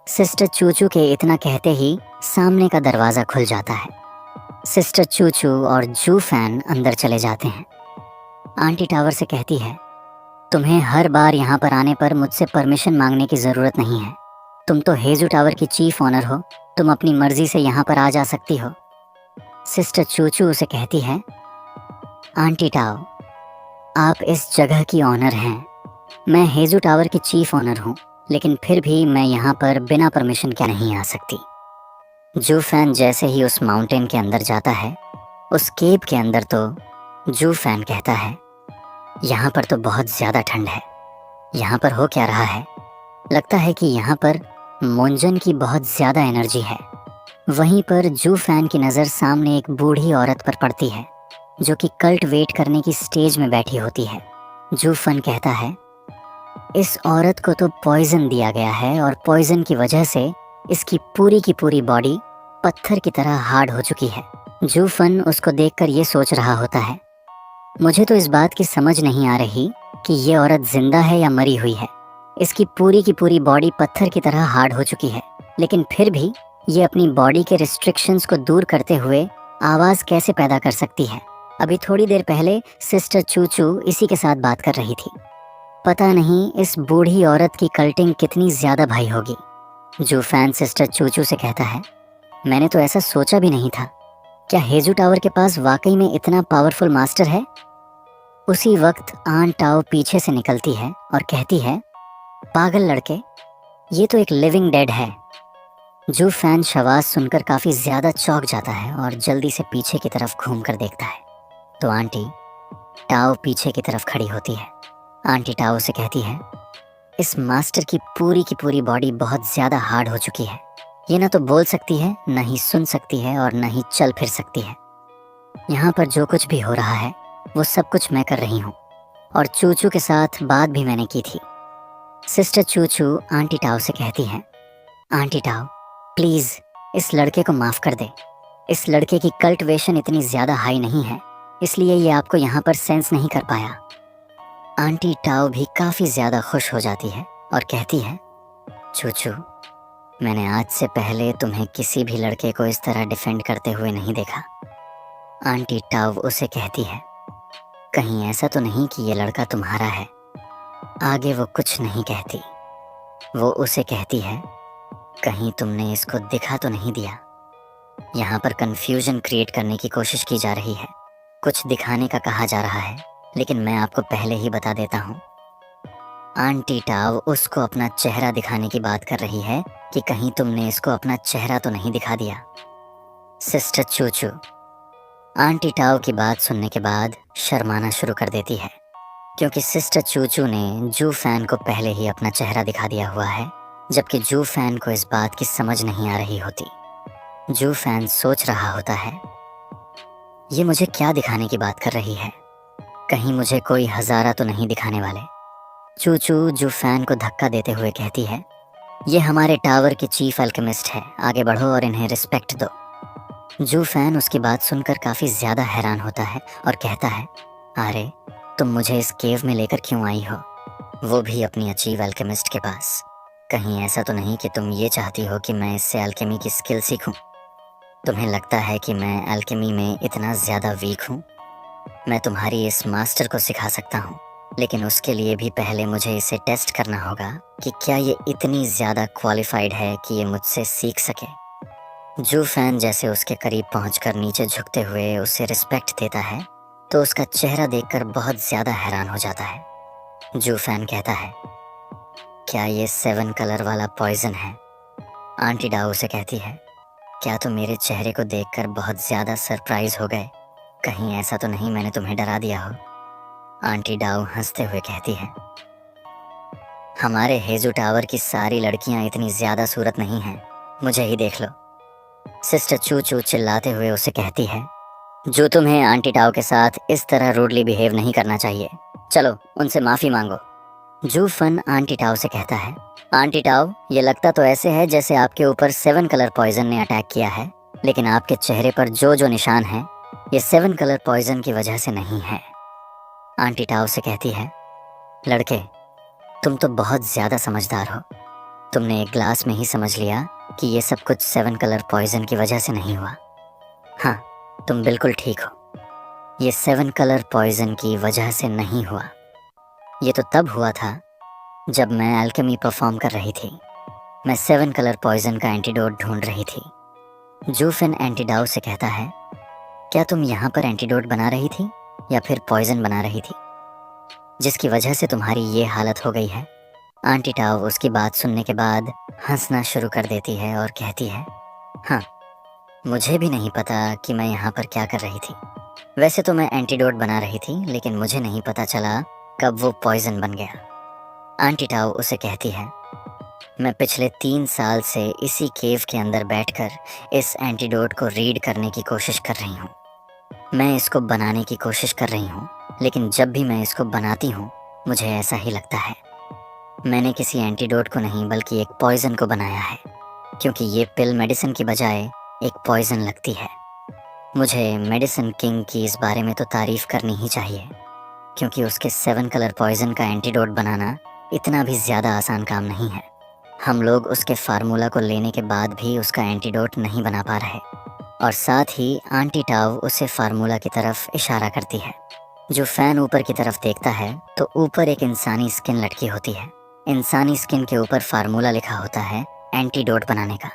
सिस्टर चूचू के इतना कहते ही सामने का दरवाज़ा खुल जाता है। सिस्टर चूचू और जू फैन अंदर चले जाते हैं। आंटी टावर से कहती है, तुम्हें हर बार यहाँ पर आने पर मुझसे परमिशन मांगने की ज़रूरत नहीं है। तुम तो हेजू टावर की चीफ ऑनर हो, तुम अपनी मर्जी से यहाँ पर आ जा सकती हो। सिस्टर चूचू उसे कहती है, आंटी टाओ, आप इस जगह की ऑनर हैं। मैं हेजू टावर की चीफ ऑनर हूँ, लेकिन फिर भी मैं यहाँ पर बिना परमिशन के नहीं आ सकती। जू फैन जैसे ही उस माउंटेन के अंदर जाता है, उस केव के अंदर, तो जू फैन कहता है, यहाँ पर तो बहुत ज़्यादा ठंड है। यहाँ पर हो क्या रहा है? लगता है कि यहाँ पर मुंजन की बहुत ज़्यादा एनर्जी है। वहीं पर जू फैन की नज़र सामने एक बूढ़ी औरत पर पड़ती है, जो कि कल्ट वेट करने की स्टेज में बैठी होती है। जू फैन कहता है, इस औरत को तो पॉइजन दिया गया है और पॉइजन की वजह से इसकी पूरी की पूरी बॉडी पत्थर की तरह हार्ड हो चुकी है। जू फैन उसको देखकर ये सोच रहा होता है, मुझे तो इस बात की समझ नहीं आ रही कि ये औरत जिंदा है या मरी हुई है। इसकी पूरी की पूरी बॉडी पत्थर की तरह हार्ड हो चुकी है, लेकिन फिर भी ये अपनी बॉडी के रिस्ट्रिक्शंस को दूर करते हुए आवाज़ कैसे पैदा कर सकती है? अभी थोड़ी देर पहले सिस्टर चूचू इसी के साथ बात कर रही थी। पता नहीं इस बूढ़ी औरत की कल्टिंग कितनी ज़्यादा भाई होगी। जो फैन सिस्टर चूचू से कहता है, मैंने तो ऐसा सोचा भी नहीं था। क्या हेजू टावर के पास वाकई में इतना पावरफुल मास्टर है? उसी वक्त आन टाओ पीछे से निकलती है और कहती है, पागल लड़के, ये तो एक लिविंग डेड है। जो फैन शवाज सुनकर काफ़ी ज़्यादा चौंक जाता है और जल्दी से पीछे की तरफ घूम कर देखता है, तो आंटी टाओ पीछे की तरफ खड़ी होती है। आंटी टाओ से कहती है, इस मास्टर की पूरी बॉडी बहुत ज़्यादा हार्ड हो चुकी है। ये ना तो बोल सकती है, ना ही सुन सकती है और ना ही चल फिर सकती है। यहाँ पर जो कुछ भी हो रहा है वो सब कुछ मैं कर रही हूँ, और चूचू के साथ बात भी मैंने की थी। सिस्टर चूचू आंटी टाओ से कहती है, आंटी टाओ, प्लीज़ इस लड़के को माफ़ कर दे। इस लड़के की कल्टिवेशन इतनी ज़्यादा हाई नहीं है, इसलिए ये आपको यहाँ पर सेंस नहीं कर पाया। आंटी टाओ भी काफ़ी ज़्यादा खुश हो जाती है और कहती है, चूचू, मैंने आज से पहले तुम्हें किसी भी लड़के को इस तरह डिफेंड करते हुए नहीं देखा। आंटी टाओ उसे कहती है, कहीं ऐसा तो नहीं कि ये लड़का तुम्हारा है? आगे वो कुछ नहीं कहती। वो उसे कहती है, कहीं तुमने इसको दिखा तो नहीं दिया? यहाँ पर कंफ्यूजन क्रिएट करने की कोशिश की जा रही है, कुछ दिखाने का कहा जा रहा है, लेकिन मैं आपको पहले ही बता देता हूँ। आंटी टाव उसको अपना चेहरा दिखाने की बात कर रही है कि कहीं तुमने इसको अपना चेहरा तो नहीं दिखा दिया। सिस्टर चूचू आंटी टाव की बात सुनने के बाद शर्माना शुरू कर देती है, क्योंकि सिस्टर चूचू ने जू फैन को पहले ही अपना चेहरा दिखा दिया हुआ है, जबकि जू फैन को इस बात की समझ नहीं आ रही होती। जू फैन सोच रहा होता है, ये मुझे क्या दिखाने की बात कर रही है? कहीं मुझे कोई हज़ारा तो नहीं दिखाने वाले? चूचू जू फैन को धक्का देते हुए कहती है, ये हमारे टावर के चीफ अल्केमिस्ट है, आगे बढ़ो और इन्हें रिस्पेक्ट दो। जू फैन उसकी बात सुनकर काफ़ी ज़्यादा हैरान होता है और कहता है, अरे तुम मुझे इस केव में लेकर क्यों आई हो, वो भी अपनी चीफ अल्केमिस्ट के पास? कहीं ऐसा तो नहीं कि तुम ये चाहती हो कि मैं इससे अल्केमी की स्किल सीखूं? तुम्हें लगता है कि मैं अल्केमी में इतना ज़्यादा वीक हूँ? मैं तुम्हारी इस मास्टर को सिखा सकता हूँ, लेकिन उसके लिए भी पहले मुझे इसे टेस्ट करना होगा कि क्या ये इतनी ज़्यादा क्वालिफाइड है कि ये मुझसे सीख सके। जू फैन जैसे उसके करीब पहुंचकर नीचे झुकते हुए उसे रिस्पेक्ट देता है तो उसका चेहरा देखकर बहुत ज्यादा हैरान हो जाता है। जू फैन कहता है, क्या ये 7 कलर वाला पॉइजन है? आंटी डाउ उसे कहती है, क्या तुम मेरे चेहरे को देखकर बहुत ज्यादा सरप्राइज हो गए? कहीं ऐसा तो नहीं मैंने तुम्हें डरा दिया हो? आंटी डाउ हंसते हुए कहती है, हमारे हेजू टावर की सारी लड़कियां इतनी ज्यादा सूरत नहीं हैं, मुझे ही देख लो। सिस्टर चू चू चिल्लाते हुए उसे कहती है, जो तुम्हें आंटी टाओ के साथ इस तरह रूडली बिहेव नहीं करना चाहिए, चलो उनसे माफी मांगो। जू फन आंटी टाओ से कहता है, आंटी टाओ, ये लगता तो ऐसे है जैसे आपके ऊपर 7 कलर पॉइजन ने अटैक किया है, लेकिन आपके चेहरे पर जो जो निशान है ये 7 कलर पॉइजन की वजह से नहीं है। आंटी टाओ से कहती है, लड़के, तुम तो बहुत ज्यादा समझदार हो। तुमने एक ग्लास में ही समझ लिया कि ये सब कुछ 7 कलर पॉइजन की वजह से नहीं हुआ। हाँ, तुम बिल्कुल ठीक हो, ये 7 कलर पॉइजन की वजह से नहीं हुआ। ये तो तब हुआ था जब मैं अल्केमी परफॉर्म कर रही थी। मैं 7 कलर पॉइजन का एंटीडोट ढूंढ रही थी। जूफिन एंटीडाउ से कहता है, क्या तुम यहाँ पर एंटीडोट बना रही थी या फिर पॉइजन बना रही थी, जिसकी वजह से तुम्हारी ये हालत हो गई है? आंटी टाओ उसकी बात सुनने के बाद हंसना शुरू कर देती है और कहती है, हाँ, मुझे भी नहीं पता कि मैं यहाँ पर क्या कर रही थी। वैसे तो मैं एंटीडोट बना रही थी, लेकिन मुझे नहीं पता चला कब वो पॉइजन बन गया। आंटी टाओ उसे कहती है, मैं पिछले 3 साल से इसी केव के अंदर बैठकर इस एंटीडोट को रीड करने की कोशिश कर रही हूँ। मैं इसको बनाने की कोशिश कर रही हूँ, लेकिन जब भी मैं इसको बनाती हूँ मुझे ऐसा ही लगता है मैंने किसी एंटीडोट को नहीं बल्कि एक पॉइजन को बनाया है, क्योंकि ये पिल मेडिसिन की बजाय एक पॉइजन लगती है। मुझे मेडिसिन किंग की इस बारे में तो तारीफ करनी ही चाहिए, क्योंकि उसके 7 कलर पॉइजन का एंटीडोट बनाना इतना भी ज़्यादा आसान काम नहीं है। हम लोग उसके फार्मूला को लेने के बाद भी उसका एंटीडोट नहीं बना पा रहे। और साथ ही आंटी टाव उसे फार्मूला की तरफ इशारा करती है। जो फैन ऊपर की तरफ देखता है तो ऊपर एक इंसानी स्किन लटकी होती है। इंसानी स्किन के ऊपर फार्मूला लिखा होता है एंटीडोट बनाने का।